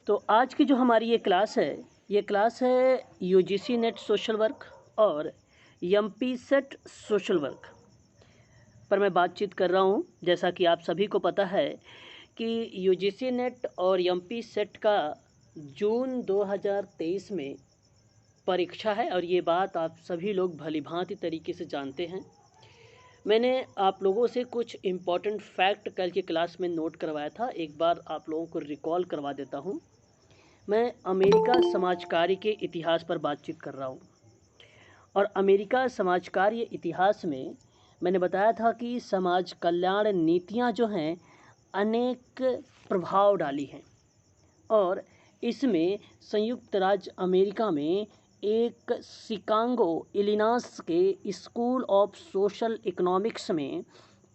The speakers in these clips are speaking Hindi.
तो आज की जो हमारी ये क्लास है यूजीसी नेट सोशल वर्क और एमपी सेट सोशल वर्क पर मैं बातचीत कर रहा हूँ। जैसा कि आप सभी को पता है कि यूजीसी नेट और एमपी सेट का जून 2023 में परीक्षा है और ये बात आप सभी लोग भलीभांति तरीके से जानते हैं। मैंने आप लोगों से कुछ इम्पॉर्टेंट फैक्ट कल की क्लास में नोट करवाया था, एक बार आप लोगों को रिकॉल करवा देता हूँ। मैं अमेरिका समाज कार्य के इतिहास पर बातचीत कर रहा हूँ और अमेरिका समाज कार्य इतिहास में मैंने बताया था कि समाज कल्याण नीतियाँ जो हैं अनेक प्रभाव डाली हैं और इसमें संयुक्त राज्य अमेरिका में एक शिकागो इलिनॉस के स्कूल ऑफ सोशल इकोनॉमिक्स में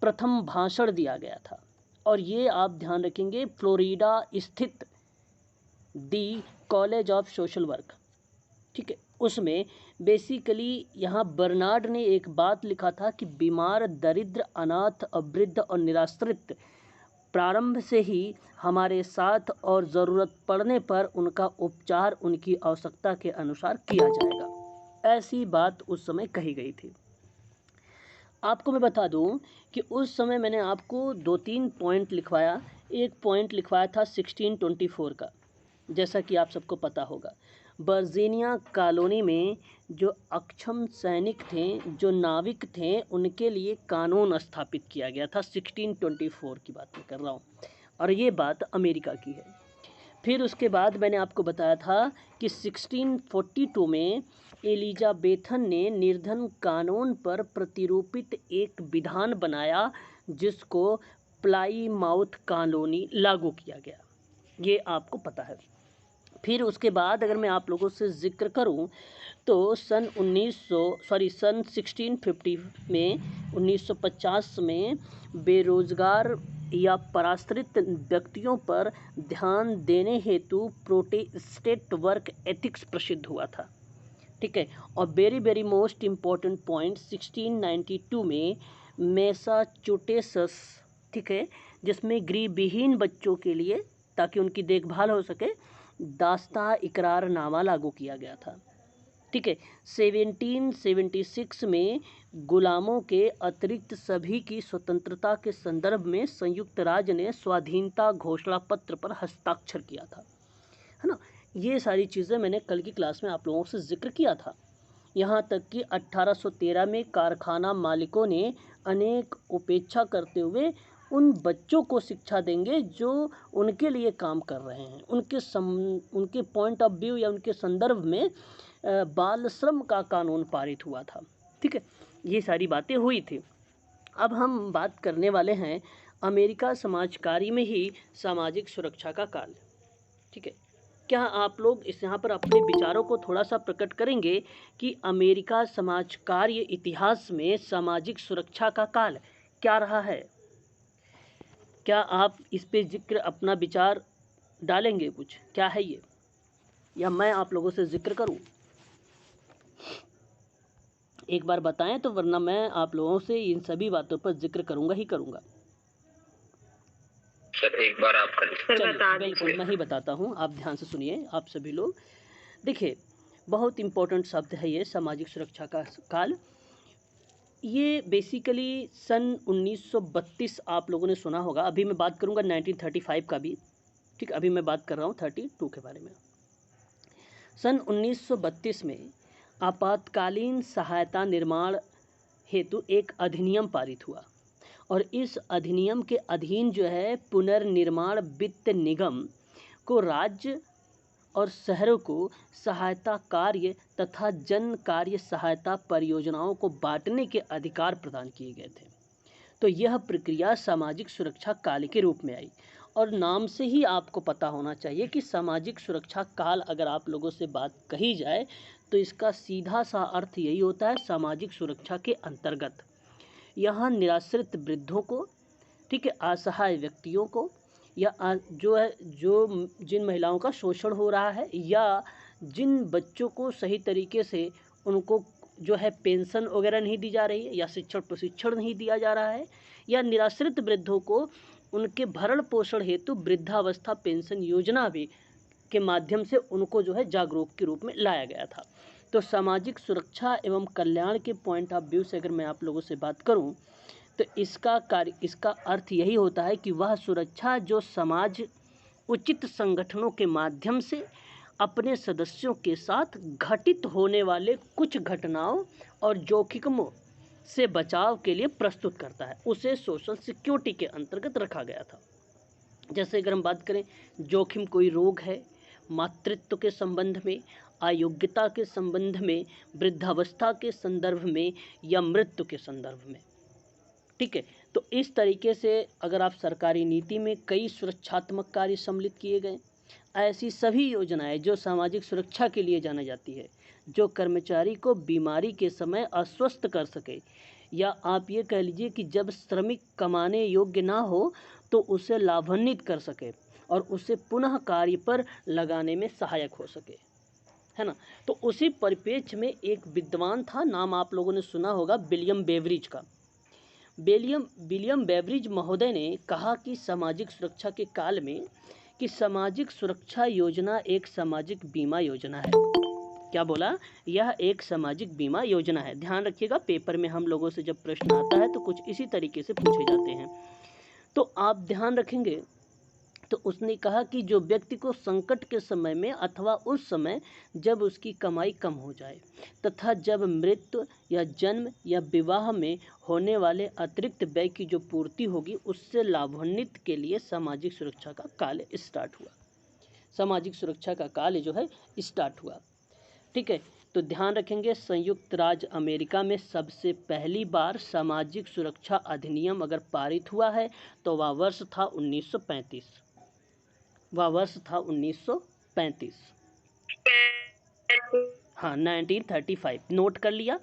प्रथम भाषण दिया गया था। और ये आप ध्यान रखेंगे, फ्लोरिडा स्थित दी कॉलेज ऑफ सोशल वर्क, ठीक है। उसमें बेसिकली यहाँ बर्नार्ड ने एक बात लिखा था कि बीमार, दरिद्र, अनाथ, अवृद्ध और निराश्रित प्रारंभ से ही हमारे साथ और ज़रूरत पड़ने पर उनका उपचार उनकी आवश्यकता के अनुसार किया जाएगा। ऐसी बात उस समय कही गई थी। आपको मैं बता दूं कि उस समय मैंने आपको 2-3 पॉइंट लिखवाया। एक पॉइंट लिखवाया था 1624 का, जैसा कि आप सबको पता होगा। वर्जीनिया कॉलोनी में जो अक्षम सैनिक थे, जो नाविक थे, उनके लिए कानून स्थापित किया गया था। 1624 की बात मैं कर रहा हूँ और ये बात अमेरिका की है। फिर उसके बाद मैंने आपको बताया था कि 1642 में एलिजाबेथन ने निर्धन कानून पर प्रतिरूपित एक विधान बनाया जिसको प्लाईमाउथ कॉलोनी लागू किया गया। ये आपको पता है। फिर उसके बाद अगर मैं आप लोगों से जिक्र करूं तो सन 1650 में 1950 में बेरोजगार या पराश्रित व्यक्तियों पर ध्यान देने हेतु प्रोटेस्टेंट वर्क एथिक्स प्रसिद्ध हुआ था, ठीक है। और वेरी मोस्ट इम्पॉर्टेंट पॉइंट 1692 में मैसाचुसेट्स, ठीक है, जिसमें गृहविहीन बच्चों के लिए ताकि उनकी देखभाल हो सके दास्ता इकरारनामा लागू किया गया था, ठीक है। 1776 में गुलामों के अतिरिक्त सभी की स्वतंत्रता के संदर्भ में संयुक्त राज्य ने स्वाधीनता घोषणा पत्र पर हस्ताक्षर किया था, है ना। ये सारी चीज़ें मैंने कल की क्लास में आप लोगों से जिक्र किया था। यहाँ तक कि 1813 में कारखाना मालिकों ने अनेक उपेक्षा करते हुए उन बच्चों को शिक्षा देंगे जो उनके लिए काम कर रहे हैं, उनके पॉइंट ऑफ व्यू या उनके संदर्भ में बाल श्रम का कानून पारित हुआ था, ठीक है। ये सारी बातें हुई थी। अब हम बात करने वाले हैं अमेरिका समाज कार्य में ही सामाजिक सुरक्षा का काल, ठीक है। क्या आप लोग इस यहाँ पर अपने विचारों को थोड़ा सा प्रकट करेंगे कि अमेरिका समाज कार्य इतिहास में सामाजिक सुरक्षा का काल क्या रहा है? क्या आप इस पे जिक्र अपना विचार डालेंगे? कुछ क्या है ये, या मैं आप लोगों से जिक्र करूं? एक बार बताएं तो, वरना मैं आप लोगों से इन सभी बातों पर जिक्र करूंगा ही करूंगा। सर एक बार आप चलिए बिल्कुल मैं ही बताता हूं, आप ध्यान से सुनिए। आप सभी लोग देखिए, बहुत इम्पोर्टेंट शब्द है ये सामाजिक सुरक्षा का काल। ये बेसिकली सन 1932 आप लोगों ने सुना होगा। अभी मैं बात करूंगा 1935 का भी, ठीक। अभी मैं बात कर रहा हूँ 32 के बारे में। सन 1932 में आपातकालीन सहायता निर्माण हेतु एक अधिनियम पारित हुआ और इस अधिनियम के अधीन जो है पुनर्निर्माण वित्त निगम को राज्य और शहरों को सहायता कार्य तथा जन कार्य सहायता परियोजनाओं को बांटने के अधिकार प्रदान किए गए थे। तो यह प्रक्रिया सामाजिक सुरक्षा काल के रूप में आई और नाम से ही आपको पता होना चाहिए कि सामाजिक सुरक्षा काल अगर आप लोगों से बात कही जाए तो इसका सीधा सा अर्थ यही होता है, सामाजिक सुरक्षा के अंतर्गत यहाँ निराश्रित वृद्धों को, ठीक है, असहाय व्यक्तियों को, या जो जिन महिलाओं का शोषण हो रहा है, या जिन बच्चों को सही तरीके से उनको जो है पेंशन वगैरह नहीं दी जा रही है, या शिक्षण प्रशिक्षण नहीं दिया जा रहा है, या निराश्रित वृद्धों को उनके भरण पोषण हेतु वृद्धावस्था पेंशन योजना भी के माध्यम से उनको जो है जागरूक के रूप में लाया गया था। तो सामाजिक सुरक्षा एवं कल्याण के पॉइंट ऑफ व्यू से अगर मैं आप लोगों से बात करूं तो इसका अर्थ यही होता है कि वह सुरक्षा जो समाज उचित संगठनों के माध्यम से अपने सदस्यों के साथ घटित होने वाले कुछ घटनाओं और जोखिमों से बचाव के लिए प्रस्तुत करता है, उसे सोशल सिक्योरिटी के अंतर्गत रखा गया था। जैसे अगर हम बात करें, जोखिम कोई रोग है, मातृत्व के संबंध में, अयोग्यता के संबंध में, वृद्धावस्था के संदर्भ में या मृत्यु के संदर्भ में, ठीक है। तो इस तरीके से अगर आप सरकारी नीति में कई सुरक्षात्मक कार्य सम्मिलित किए गए, ऐसी सभी योजनाएं जो सामाजिक सुरक्षा के लिए जानी जाती है, जो कर्मचारी को बीमारी के समय अस्वस्थ कर सके, या आप ये कह लीजिए कि जब श्रमिक कमाने योग्य ना हो तो उसे लाभान्वित कर सके और उसे पुनः कार्य पर लगाने में सहायक हो सके, है ना। तो उसी परिप्रेक्ष्य में एक विद्वान था, नाम आप लोगों ने सुना होगा, विलियम बेवरिज का। विलियम बेवरिज महोदय ने कहा कि सामाजिक सुरक्षा के काल में कि सामाजिक सुरक्षा योजना एक सामाजिक बीमा योजना है। क्या बोला? यह एक सामाजिक बीमा योजना है। ध्यान रखिएगा, पेपर में हम लोगों से जब प्रश्न आता है तो कुछ इसी तरीके से पूछे जाते हैं, तो आप ध्यान रखेंगे। तो उसने कहा कि जो व्यक्ति को संकट के समय में अथवा उस समय जब उसकी कमाई कम हो जाए तथा जब मृत्यु या जन्म या विवाह में होने वाले अतिरिक्त व्यय की जो पूर्ति होगी, उससे लाभान्वित के लिए सामाजिक सुरक्षा का काल स्टार्ट हुआ। सामाजिक सुरक्षा का काल जो है स्टार्ट हुआ, ठीक है। तो ध्यान रखेंगे, संयुक्त राज्य अमेरिका में सबसे पहली बार सामाजिक सुरक्षा अधिनियम अगर पारित हुआ है तो वह वर्ष था 1935। वह वर्ष था 1935, हाँ 1935, नोट कर लिया।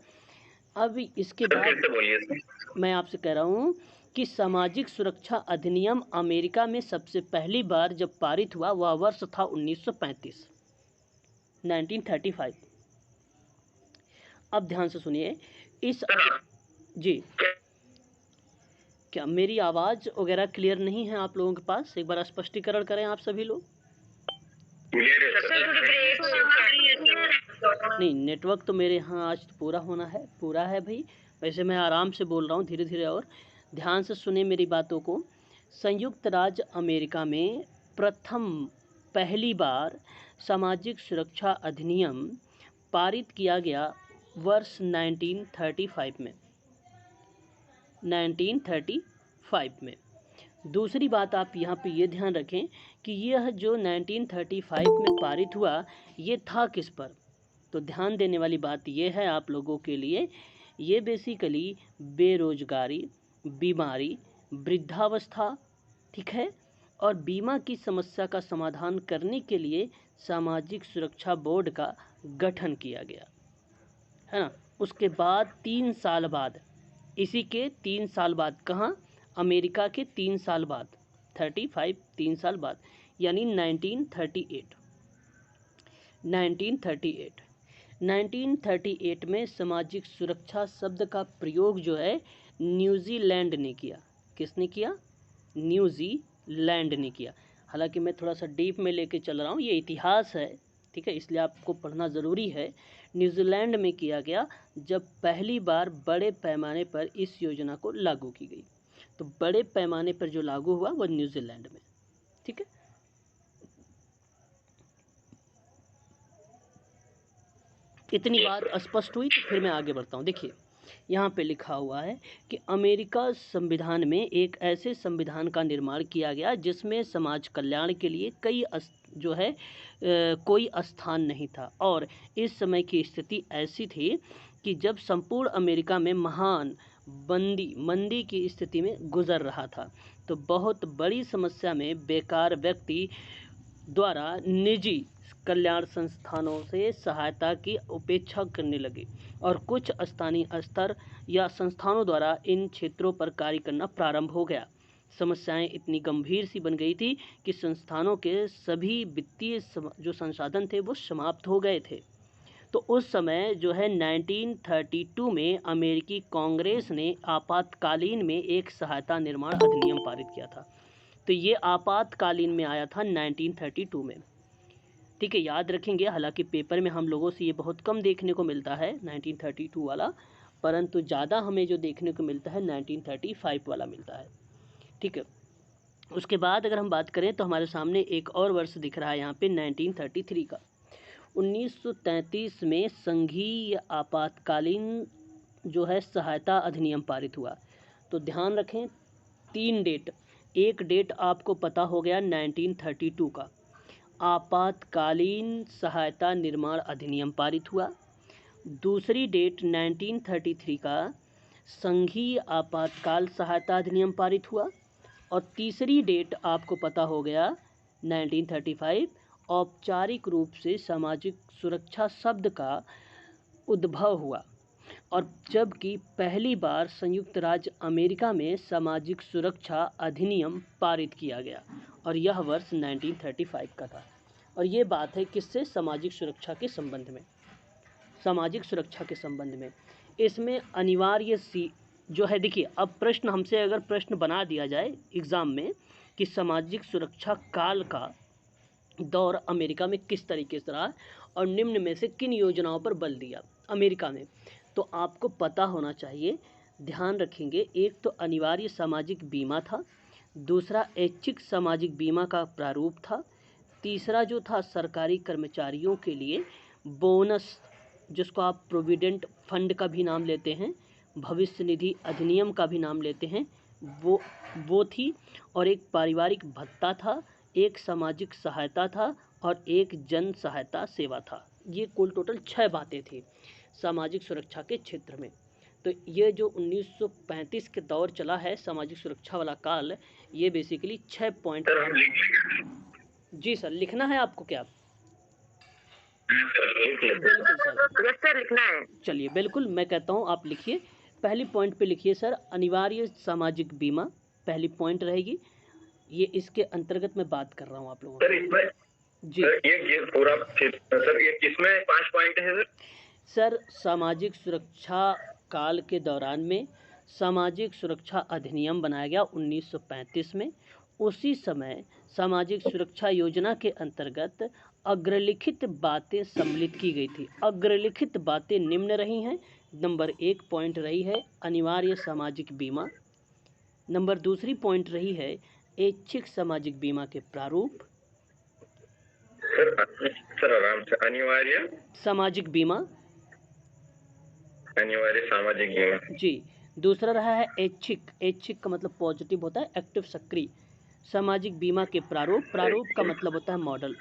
अब इसके बाद मैं आपसे कह रहा हूँ कि सामाजिक सुरक्षा अधिनियम अमेरिका में सबसे पहली बार जब पारित हुआ वह वर्ष था 1935, 1935। अब ध्यान से सुनिए, जी क्या मेरी आवाज़ वगैरह क्लियर नहीं है आप लोगों के पास? एक बार स्पष्टीकरण करें आप सभी लोग। नहीं, नेटवर्क तो मेरे यहाँ आज पूरा पूरा है भाई। वैसे मैं आराम से बोल रहा हूँ, धीरे धीरे, और ध्यान से सुने मेरी बातों को। संयुक्त राज्य अमेरिका में पहली बार सामाजिक सुरक्षा अधिनियम पारित किया गया वर्ष 1935 में, 1935 में। दूसरी बात आप यहाँ पे ये ध्यान रखें कि यह जो 1935 में पारित हुआ ये था किस पर? तो ध्यान देने वाली बात ये है आप लोगों के लिए, ये बेसिकली बेरोजगारी, बीमारी, वृद्धावस्था, ठीक है, और बीमा की समस्या का समाधान करने के लिए सामाजिक सुरक्षा बोर्ड का गठन किया गया, है ना। उसके बाद 3 साल बाद, इसी के 3 साल बाद, कहाँ? अमेरिका के 3 साल बाद, 35, 3 साल बाद, यानी 1938, 1938 में सामाजिक सुरक्षा शब्द का प्रयोग जो है न्यूजीलैंड ने किया। किसने किया? न्यूजीलैंड ने किया। हालांकि मैं थोड़ा सा डीप में लेके चल रहा हूँ, ये इतिहास है, ठीक है, इसलिए आपको पढ़ना ज़रूरी है। न्यूजीलैंड में किया गया जब पहली बार बड़े पैमाने पर इस योजना को लागू की गई। तो बड़े पैमाने पर जो लागू हुआ वह न्यूजीलैंड में, ठीक है। इतनी बात स्पष्ट हुई तो फिर मैं आगे बढ़ता हूँ। देखिए यहाँ पे लिखा हुआ है कि अमेरिका संविधान में एक ऐसे संविधान का निर्माण किया गया जिसमें समाज कल्याण के लिए कोई स्थान नहीं था, और इस समय की स्थिति ऐसी थी कि जब संपूर्ण अमेरिका में महान मंदी की स्थिति में गुजर रहा था, तो बहुत बड़ी समस्या में बेकार व्यक्ति द्वारा निजी कल्याण संस्थानों से सहायता की उपेक्षा करने लगे और कुछ स्थानीय स्तर या संस्थानों द्वारा इन क्षेत्रों पर कार्य करना प्रारंभ हो गया। समस्याएं इतनी गंभीर सी बन गई थी कि संस्थानों के सभी वित्तीय जो संसाधन थे वो समाप्त हो गए थे। तो उस समय जो है 1932 में अमेरिकी कांग्रेस ने आपातकालीन में एक सहायता निर्माण अधिनियम पारित किया था। तो ये आपातकालीन में आया था 1932 में। ठीक है, याद रखेंगे। हालांकि पेपर में हम लोगों से ये बहुत कम देखने को मिलता है 1932 वाला, परंतु ज़्यादा हमें जो देखने को मिलता है 1935 वाला मिलता है। ठीक है, उसके बाद अगर हम बात करें तो हमारे सामने एक और वर्ष दिख रहा है यहाँ पे 1933 का। 1933 में संघीय आपातकालीन जो है सहायता अधिनियम पारित हुआ। तो ध्यान रखें 3 डेट, एक डेट आपको पता हो गया 1932 का आपातकालीन सहायता निर्माण अधिनियम पारित हुआ, दूसरी डेट 1933 का संघीय आपातकाल सहायता अधिनियम पारित हुआ, और तीसरी डेट आपको पता हो गया 1935 औपचारिक रूप से सामाजिक सुरक्षा शब्द का उद्भव हुआ, और जबकि पहली बार संयुक्त राज्य अमेरिका में सामाजिक सुरक्षा अधिनियम पारित किया गया, और यह वर्ष 1935 का था। और ये बात है किससे? सामाजिक सुरक्षा के संबंध में, सामाजिक सुरक्षा के संबंध में। इसमें अनिवार्य सी जो है, देखिए अब प्रश्न हमसे अगर प्रश्न बना दिया जाए एग्ज़ाम में कि सामाजिक सुरक्षा काल का दौर अमेरिका में किस तरीके से रहा और निम्न में से किन योजनाओं पर बल दिया अमेरिका में, तो आपको पता होना चाहिए। ध्यान रखेंगे, एक तो अनिवार्य सामाजिक बीमा था, दूसरा ऐच्छिक सामाजिक बीमा का प्रारूप था, तीसरा जो था सरकारी कर्मचारियों के लिए बोनस, जिसको आप प्रोविडेंट फंड का भी नाम लेते हैं, भविष्य निधि अधिनियम का भी नाम लेते हैं, वो थी, और एक पारिवारिक भत्ता था, एक सामाजिक सहायता था, और एक जन सहायता सेवा था। ये कुल टोटल 6 बातें थी सामाजिक सुरक्षा के क्षेत्र में। तो ये जो 1935 के दौर चला है सामाजिक सुरक्षा वाला काल, ये बेसिकली 6 पॉइंट। जी सर, लिखना है आपको क्या? बिल्कुल सर, यस सर, लिखना है। चलिए बिल्कुल, मैं कहता हूँ आप लिखिए। पहली पॉइंट पे लिखिए सर, अनिवार्य सामाजिक बीमा पहली पॉइंट रहेगी। ये इसके अंतर्गत मैं बात कर रहा हूँ आप लोगों सर इसमें जी ये पूरा सर, ये किसमें 5 पॉइंट है सर? सर, सामाजिक सुरक्षा काल के दौरान में सामाजिक सुरक्षा अधिनियम बनाया गया 1935 में। उसी समय सामाजिक सुरक्षा योजना के अंतर्गत अग्रलिखित बातें सम्मिलित की गई थी। अग्रलिखित बातें निम्न रही हैं। नंबर 1 पॉइंट रही है अनिवार्य सामाजिक बीमा। नंबर दूसरी पॉइंट रही है ऐच्छिक सामाजिक बीमा के प्रारूप। सर आराम से, अनिवार्य सामाजिक बीमा, अनिवार्य सामाजिक बीमा जी। दूसरा रहा है ऐच्छिक, ऐच्छिक का मतलब पॉजिटिव होता है, एक्टिव सक्रिय सामाजिक बीमा के प्रारूप, प्रारूप का मतलब होता है मॉडल।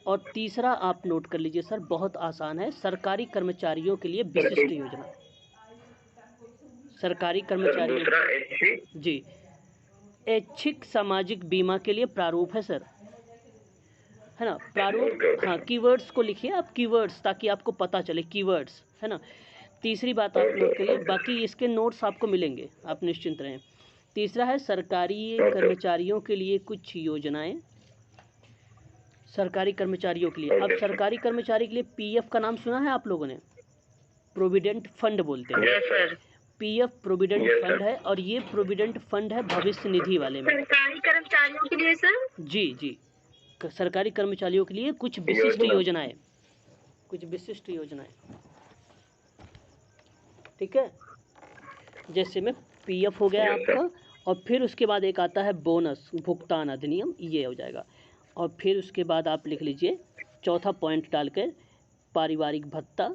और तीसरा आप नोट कर लीजिए सर, बहुत आसान है, सरकारी कर्मचारियों के लिए विशिष्ट योजना। सरकारी कर्मचारियों, जी, ऐच्छिक सामाजिक बीमा के लिए प्रारूप है सर, है ना, प्रारूप। हाँ, कीवर्ड्स को लिखिए आप, कीवर्ड्स, ताकि आपको पता चले कीवर्ड्स, है ना। तीसरी बात आप नोट करिए, बाकी इसके नोट्स आपको मिलेंगे, आप निश्चिंत रहें। तीसरा है सरकारी कर्मचारियों के लिए कुछ योजनाएं, सरकारी कर्मचारियों के लिए। अब सरकारी कर्मचारी के लिए पीएफ का नाम सुना है आप लोगों ने? प्रोविडेंट फंड बोलते हैं, पीएफ प्रोविडेंट फंड है, और ये प्रोविडेंट फंड है भविष्य निधि वाले में। सरकारी कर्मचारियों के लिए सर? जी जी, सरकारी कर्मचारियों के लिए कुछ विशिष्ट योजनाएं, कुछ विशिष्ट योजनाएं, ठीक है। जैसे में पीएफ हो गया आपका, और फिर उसके बाद एक आता है बोनस भुगतान अधिनियम, ये हो जाएगा। और फिर उसके बाद आप लिख लीजिए चौथा पॉइंट डालकर पारिवारिक भत्ता,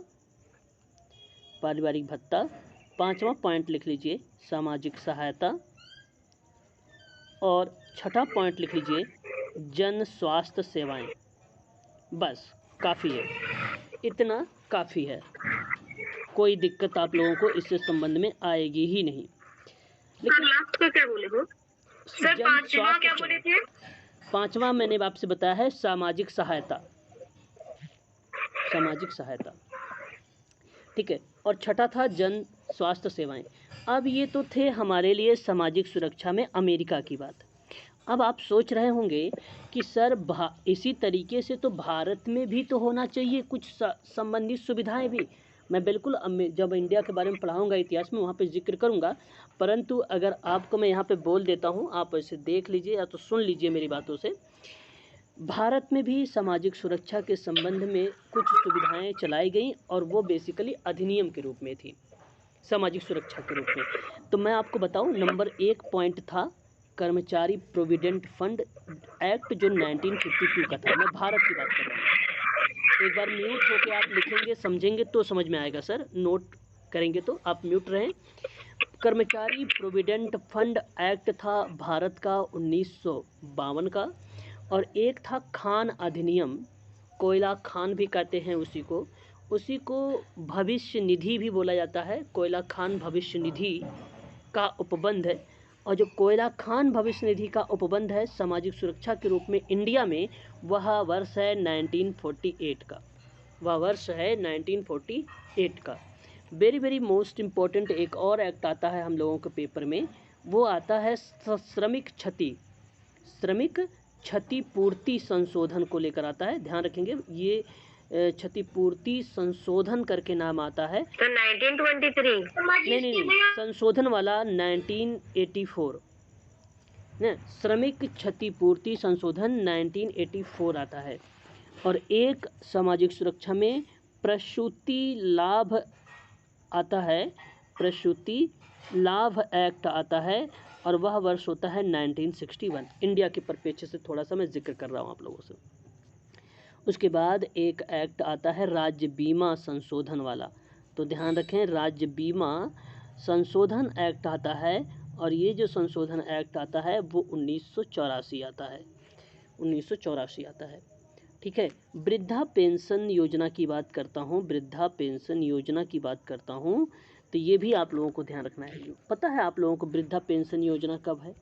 पारिवारिक भत्ता। पांचवा पॉइंट लिख लीजिए सामाजिक सहायता, और छठा पॉइंट लिख लीजिए जन स्वास्थ्य सेवाएं। बस काफ़ी है, इतना काफ़ी है, कोई दिक्कत आप लोगों को इससे संबंध में आएगी ही नहीं। लेकिन लास्ट का क्या बोले हो सर? पांचवा क्या बोले थे? पांचवा मैंने आपसे बताया है सामाजिक सहायता, सामाजिक सहायता, ठीक है। और छठा था जन स्वास्थ्य सेवाएं। अब ये तो थे हमारे लिए सामाजिक सुरक्षा में अमेरिका की बात। अब आप सोच रहे होंगे कि सर इसी तरीके से तो भारत में भी तो होना चाहिए कुछ संबंधित सुविधाएं भी। मैं बिल्कुल जब इंडिया के बारे में पढ़ाऊंगा इतिहास में, वहाँ पे जिक्र करूंगा, परंतु अगर आपको मैं यहाँ पे बोल देता हूँ, आप इसे देख लीजिए या तो सुन लीजिए मेरी बातों से। भारत में भी सामाजिक सुरक्षा के संबंध में कुछ सुविधाएं चलाई गई और वो बेसिकली अधिनियम के रूप में थी, सामाजिक सुरक्षा के रूप में। तो मैं आपको बताऊं, नंबर 1 पॉइंट था कर्मचारी प्रोविडेंट फंड एक्ट, जो 1952 का था। मैं भारत की बात कर रहा हूँ। एक बार म्यूट होके आप लिखेंगे, समझेंगे तो समझ में आएगा सर, नोट करेंगे तो आप म्यूट रहें। कर्मचारी प्रोविडेंट फंड एक्ट था भारत का 1952 का, और एक था खान अधिनियम, कोयला खान भी कहते हैं उसी को भविष्य निधि भी बोला जाता है। कोयला खान भविष्य निधि का उपबंध है, और जो कोयला खान भविष्य निधि का उपबंध है सामाजिक सुरक्षा के रूप में इंडिया में, वह वर्ष है 1948 का, वह वर्ष है 1948 का। वेरी वेरी मोस्ट इम्पोर्टेंट एक और एक्ट आता है हम लोगों के पेपर में, वो आता है श्रमिक क्षतिपूर्ति संशोधन को लेकर आता है। ध्यान रखेंगे, ये क्षतिपूर्ति संशोधन करके नाम आता है। तो 1923 नहीं, संशोधन वाला 1984 न, श्रमिक क्षतिपूर्ति संशोधन 1984 आता है। और एक सामाजिक सुरक्षा में प्रसूति लाभ आता है, प्रसूति लाभ एक्ट आता है, और वह वर्ष होता है 1961। इंडिया के परिप्रेक्ष्य से थोड़ा सा मैं जिक्र कर रहा हूँ आप लोगों से। उसके बाद एक एक्ट आता है राज्य बीमा संशोधन वाला, तो ध्यान रखें, राज्य बीमा संशोधन एक्ट आता है, और ये जो संशोधन एक्ट आता है वो 1984 आता है, 1984 आता है। ठीक है, वृद्धा पेंशन योजना की बात करता हूँ, वृद्धा पेंशन योजना की बात करता हूँ, तो ये भी आप लोगों को ध्यान रखना है। पता है आप लोगों को वृद्धा पेंशन योजना कब है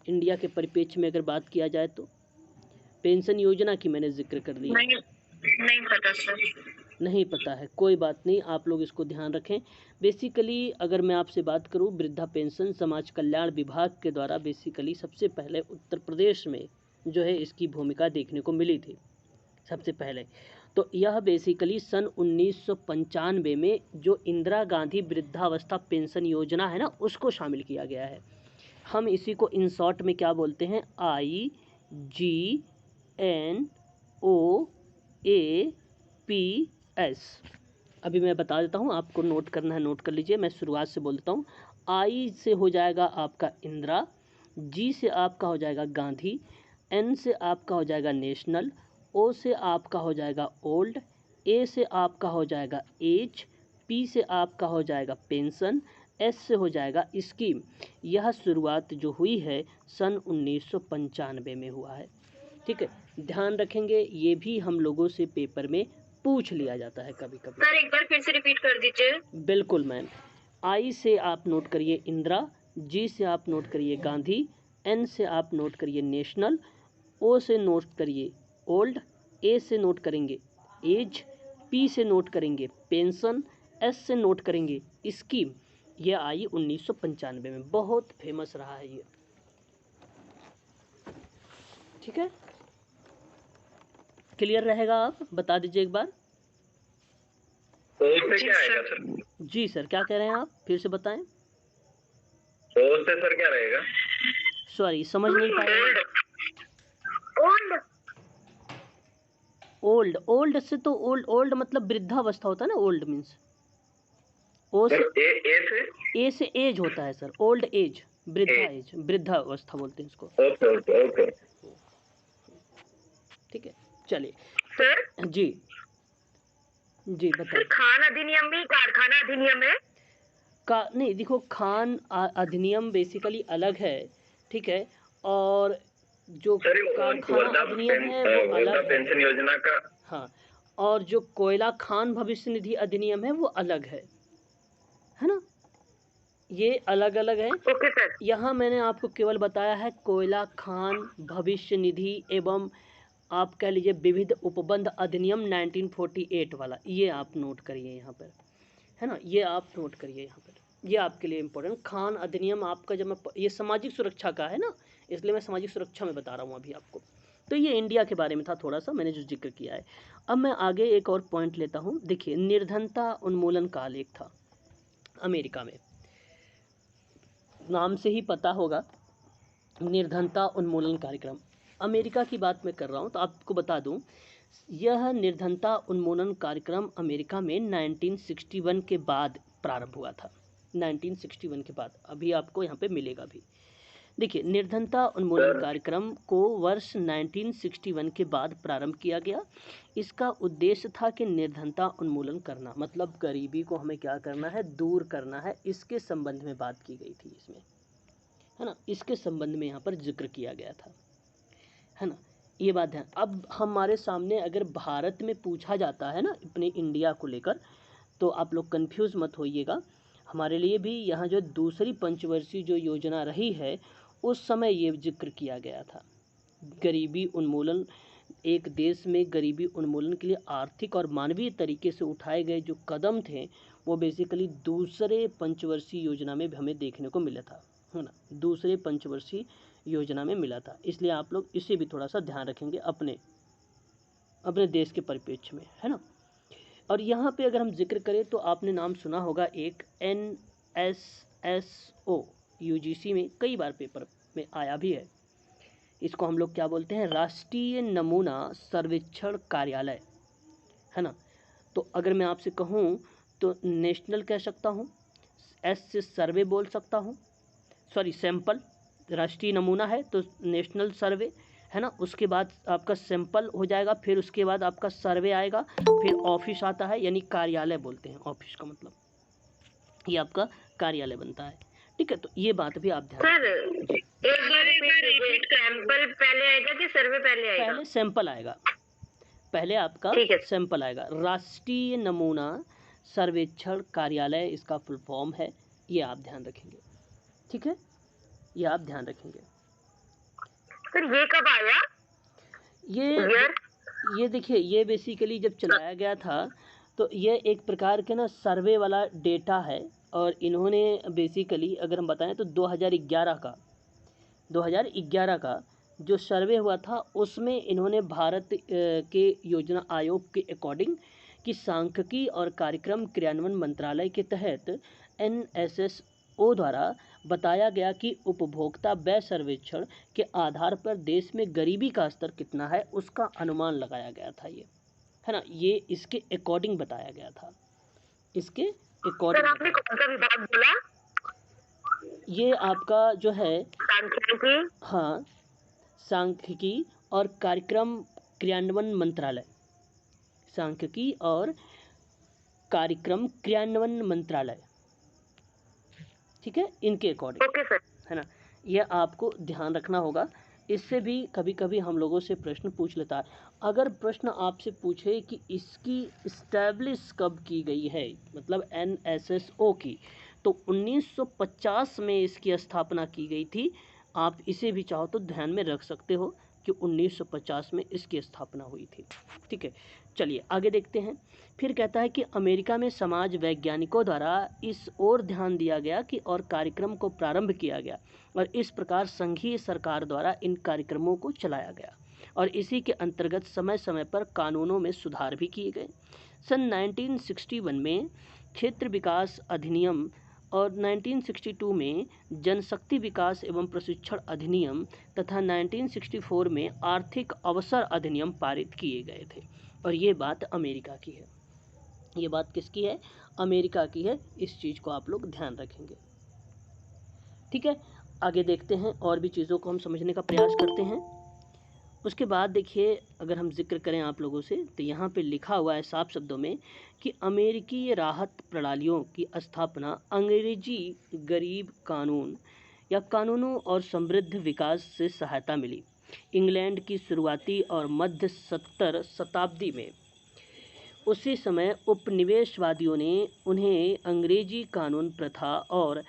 इंडिया के परिप्रेक्ष्य में अगर बात किया जाए तो? पेंशन योजना की मैंने जिक्र कर दिया। नहीं पता सर। नहीं पता है, कोई बात नहीं, आप लोग इसको ध्यान रखें। बेसिकली अगर मैं आपसे बात करूं, वृद्धा पेंशन समाज कल्याण विभाग के द्वारा बेसिकली सबसे पहले उत्तर प्रदेश में जो है इसकी भूमिका देखने को मिली थी सबसे पहले। तो यह बेसिकली सन 1995 में जो इंदिरा गांधी वृद्धावस्था पेंशन योजना है ना, उसको शामिल किया गया है। हम इसी को इन शॉर्ट में क्या बोलते हैं, IGNOAPS। अभी मैं बता देता हूँ, आपको नोट करना है, नोट कर लीजिए। मैं शुरुआत से बोल देता हूँ। आई से हो जाएगा आपका इंदिरा, जी से आपका हो जाएगा गांधी, एन से आपका हो जाएगा नेशनल, ओ से आपका हो जाएगा ओल्ड, ए से आपका हो जाएगा एज, पी से आपका हो जाएगा पेंशन, एस से हो जाएगा स्कीम। यह शुरुआत जो हुई है सन 1995 में हुआ है। ठीक है, ध्यान रखेंगे, ये भी हम लोगों से पेपर में पूछ लिया जाता है कभी कभी। सर एक बार फिर से रिपीट कर दीजिए। बिल्कुल मैम। आई से आप नोट करिए इंदिरा, जी से आप नोट करिए गांधी, एन से आप नोट करिए नेशनल, ओ से नोट करिए ओल्ड, ए से नोट करेंगे एज, पी से नोट करेंगे पेंशन, एस से नोट करेंगे स्कीम। यह आई 1995 में, बहुत फेमस रहा है ये। ठीक है, क्लियर रहेगा? आप बता दीजिए एक बार। तो उससे क्या आएगा सर? जी सर, क्या कह रहे हैं आप, फिर से बताएं। तो उससे सर क्या रहेगा? सॉरी, समझ नहीं पाया। ओल्ड से तो ओल्ड मतलब वृद्धावस्था होता है ना, ओल्ड मीन्स ओ से ए से एज होता है सर, ओल्ड एज, वृद्धा एज, वृद्धावस्था बोलते हैं इसको। ओके। ठीक है, चलिए सर जी बताइए। खान अधिनियम भी कारखाना अधिनियम है का नहीं, देखो खान अधिनियम बेसिकली अलग है, ठीक है, और जो कारखाना अधिनियम है वो अलग पेंशन योजना का। हाँ, और जो कोयला खान भविष्य निधि अधिनियम है वो अलग है ना, ये अलग अलग है। Okay sir. यहाँ मैंने आपको केवल बताया है कोयला खान भविष्य निधि एवं आप कह लीजिए विविध उपबंध अधिनियम 1948 वाला, ये आप नोट करिए यहाँ पर, है ना, ये आप नोट करिए यहाँ पर, ये आपके लिए इम्पोर्टेंट। खान अधिनियम आपका जब मैं ये सामाजिक सुरक्षा का है ना, इसलिए मैं सामाजिक सुरक्षा में बता रहा हूँ अभी आपको। तो ये इंडिया के बारे में था थोड़ा सा मैंने जो जिक्र किया है। अब मैं आगे एक और पॉइंट लेता हूँ। देखिए, निर्धनता उन्मूलन काल एक था अमेरिका में, नाम से ही पता होगा, निर्धनता उन्मूलन कार्यक्रम। अमेरिका की बात मैं कर रहा हूँ तो आपको बता दूँ, यह निर्धनता उन्मूलन कार्यक्रम अमेरिका में 1961 के बाद प्रारंभ हुआ था। 1961 के बाद, अभी आपको यहाँ पे मिलेगा भी। देखिए, निर्धनता उन्मूलन कार्यक्रम को वर्ष 1961 के बाद प्रारंभ किया गया। इसका उद्देश्य था कि निर्धनता उन्मूलन करना, मतलब गरीबी को हमें क्या करना है, दूर करना है। इसके संबंध में बात की गई थी इसमें, है ना, इसके संबंध में यहाँ पर जिक्र किया गया था, है ना, ये बात है। अब हमारे सामने अगर भारत में पूछा जाता है ना अपने इंडिया को लेकर, तो आप लोग कंफ्यूज मत होइएगा। हमारे लिए भी यहाँ जो दूसरी पंचवर्षीय जो योजना रही है, उस समय ये जिक्र किया गया था। गरीबी उन्मूलन, एक देश में गरीबी उन्मूलन के लिए आर्थिक और मानवीय तरीके से उठाए गए जो कदम थे, वो बेसिकली दूसरे पंचवर्षीय योजना में हमें देखने को मिला था, है ना, दूसरे पंचवर्षीय योजना में मिला था। इसलिए आप लोग इसे भी थोड़ा सा ध्यान रखेंगे अपने देश के परिप्रेक्ष्य में, है ना। और यहाँ पे अगर हम जिक्र करें तो आपने नाम सुना होगा एक NSSO, UGC में कई बार पेपर में आया भी है। इसको हम लोग क्या बोलते हैं, राष्ट्रीय नमूना सर्वेक्षण कार्यालय, है ना। तो अगर मैं आपसे कहूँ तो नेशनल कह सकता हूँ, S से सर्वे बोल सकता हूँ, सॉरी सैंपल, राष्ट्रीय नमूना है तो नेशनल सर्वे, है ना। उसके बाद आपका सैंपल हो जाएगा, फिर उसके बाद आपका सर्वे आएगा, फिर ऑफिस आता है, यानी कार्यालय बोलते हैं ऑफिस का मतलब, ये आपका कार्यालय बनता है। ठीक है, तो ये बात भी आप ध्यान सर एक बार रिपीट, सैंपल पहले आएगा कि सर्वे पहले आएगा? पहले सैंपल आएगा, पहले आपका सैंपल आएगा। राष्ट्रीय नमूना सर्वेक्षण कार्यालय इसका फुल फॉर्म है, ये आप ध्यान रखेंगे। ठीक है, ये आप ध्यान रखेंगे। सर ये कब आया? ये देखिए, ये बेसिकली जब चलाया गया था तो ये एक प्रकार के ना सर्वे वाला डेटा है, और इन्होंने बेसिकली अगर हम बताएं तो 2011 का जो सर्वे हुआ था, उसमें इन्होंने भारत के योजना आयोग के अकॉर्डिंग कि सांख्यिकी और कार्यक्रम क्रियान्वयन मंत्रालय के तहत NSSO द्वारा बताया गया कि उपभोक्ता व्यय सर्वेक्षण के आधार पर देश में गरीबी का स्तर कितना है, उसका अनुमान लगाया गया था, ये है ना। ये इसके अकॉर्डिंग बताया गया था, इसके अकॉर्डिंग। आपने कौन सा विभाग बोला? ये आपका जो है सांख्यिकी, हाँ, सांख्यिकी और कार्यक्रम क्रियान्वयन मंत्रालय, सांख्यिकी और कार्यक्रम क्रियान्वयन मंत्रालय, ठीक है, इनके अकॉर्डिंग, है ना। ये आपको ध्यान रखना होगा। इससे भी कभी कभी हम लोगों से प्रश्न पूछ लेता है। अगर प्रश्न आपसे पूछे कि इसकी इस्टेब्लिश कब की गई है, मतलब NSSO की, तो 1950 में इसकी स्थापना की गई थी। आप इसे भी चाहो तो ध्यान में रख सकते हो कि 1950 में इसकी स्थापना हुई थी। ठीक है, चलिए आगे देखते हैं। फिर कहता है कि अमेरिका में समाज वैज्ञानिकों द्वारा इस ओर ध्यान दिया गया कि और कार्यक्रम को प्रारंभ किया गया, और इस प्रकार संघीय सरकार द्वारा इन कार्यक्रमों को चलाया गया, और इसी के अंतर्गत समय समय पर कानूनों में सुधार भी किए गए। सन 1961 में क्षेत्र विकास अधिनियम और 1962 में जनशक्ति विकास एवं प्रशिक्षण अधिनियम तथा 1964 में आर्थिक अवसर अधिनियम पारित किए गए थे। और ये बात अमेरिका की है, ये बात किसकी है, अमेरिका की है। इस चीज़ को आप लोग ध्यान रखेंगे। ठीक है, आगे देखते हैं, और भी चीज़ों को हम समझने का प्रयास करते हैं। उसके बाद देखिए, अगर हम जिक्र करें आप लोगों से, तो यहाँ पे लिखा हुआ है साफ शब्दों में कि अमेरिकी राहत प्रणालियों की स्थापना अंग्रेजी गरीब कानून या कानूनों और समृद्ध विकास से सहायता मिली। इंग्लैंड की शुरुआती और मध्य 70 शताब्दी में उसी समय उपनिवेशवादियों ने उन्हें अंग्रेजी कानून प्रथा और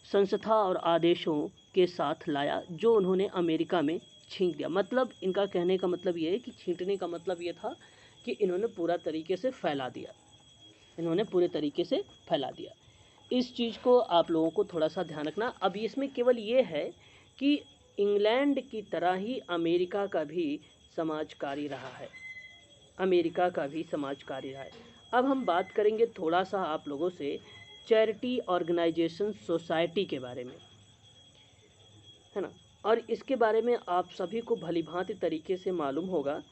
संस्था और आदेशों के साथ लाया, जो उन्होंने अमेरिका में छींट दिया। मतलब इनका कहने का मतलब ये है कि छींटने का मतलब ये था कि इन्होंने पूरा तरीके से फैला दिया, इन्होंने पूरे तरीके से फैला दिया। इस चीज़ को आप लोगों को थोड़ा सा ध्यान रखना। अब इसमें केवल ये है कि इंग्लैंड की तरह ही अमेरिका का भी समाजकारी रहा है, अमेरिका का भी समाजकारी रहा है। अब हम बात करेंगे थोड़ा सा आप लोगों से चैरिटी ऑर्गेनाइजेशन सोसाइटी के बारे में, है ना। और इसके बारे में आप सभी को भलीभांति तरीके से मालूम होगा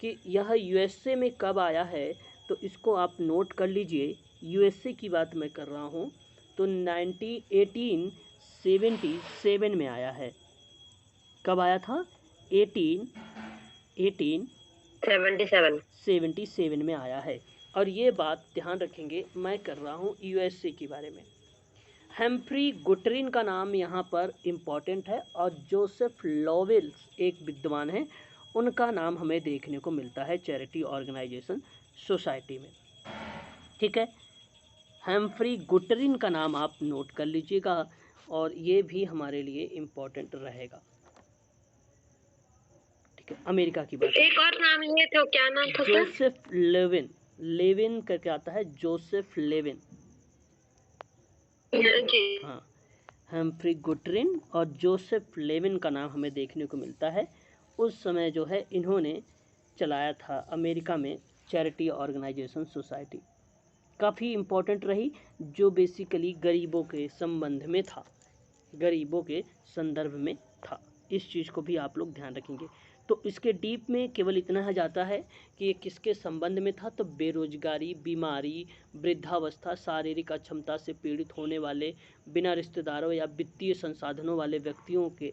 कि यह यूएसए में कब आया है, तो इसको आप नोट कर लीजिए। यूएसए की बात मैं कर रहा हूँ, तो 1877 में आया है। कब आया था? 1877 में आया है। और ये बात ध्यान रखेंगे, मैं कर रहा हूँ यूएसए के बारे में। हेम्फ्री गुटरिन का नाम यहाँ पर इम्पॉर्टेंट है, और जोसेफ लॉवेल्स एक विद्वान हैं, उनका नाम हमें देखने को मिलता है चैरिटी ऑर्गेनाइजेशन सोसाइटी में। ठीक है, हेम्फ्री गुटरिन का नाम आप नोट कर लीजिएगा, और ये भी हमारे लिए इम्पोर्टेंट रहेगा। ठीक है, अमेरिका की बात। एक और नाम लिए थे, क्या नाम था? Joseph Lewin. लेविन करके आता है, जोसेफ लेविन। जी। हाँ, हेम्फ्री गुटरिन और जोसेफ लेविन का नाम हमें देखने को मिलता है। उस समय जो है इन्होंने चलाया था अमेरिका में चैरिटी ऑर्गेनाइजेशन सोसाइटी, काफ़ी इम्पोर्टेंट रही, जो बेसिकली गरीबों के संबंध में था, गरीबों के संदर्भ में था। इस चीज़ को भी आप लोग ध्यान रखेंगे। तो इसके डीप में केवल इतना है जाता है कि ये किसके संबंध में था, तो बेरोजगारी, बीमारी, वृद्धावस्था, शारीरिक अक्षमता से पीड़ित होने वाले, बिना रिश्तेदारों या वित्तीय संसाधनों वाले व्यक्तियों के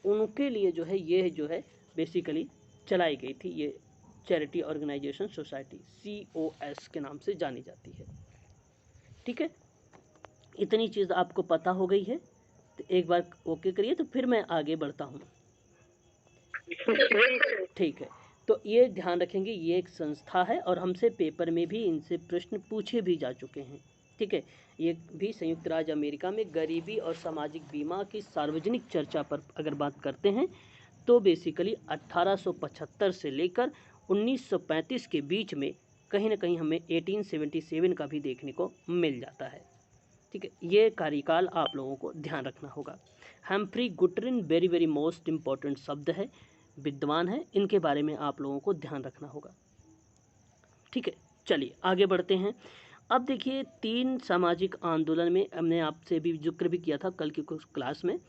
उनके लिए जो है ये जो है बेसिकली चलाई गई थी ये चैरिटी ऑर्गेनाइजेशन सोसाइटी, COS के नाम से जानी जाती है। ठीक है, इतनी चीज़ आपको पता हो गई है, तो एक बार ओके करिए, तो फिर मैं आगे बढ़ता हूँ। ठीक है, तो ये ध्यान रखेंगे, ये एक संस्था है और हमसे पेपर में भी इनसे प्रश्न पूछे भी जा चुके हैं। ठीक है, ये भी संयुक्त राज्य अमेरिका में गरीबी और सामाजिक बीमा की सार्वजनिक चर्चा पर अगर बात करते हैं, तो बेसिकली 1875 से लेकर 1935 के बीच में कहीं ना कहीं हमें 1877 का भी देखने को मिल जाता है। ठीक है, ये कार्यकाल आप लोगों को ध्यान रखना होगा। Humphrey गुटरिन very very most important शब्द है, विद्वान है, इनके बारे में आप लोगों को ध्यान रखना होगा। ठीक है, चलिए आगे बढ़ते हैं। अब देखिए, 3 सामाजिक आंदोलन में हमने आपसे भी जिक्र भी किया था कल की कुछ क्लास में।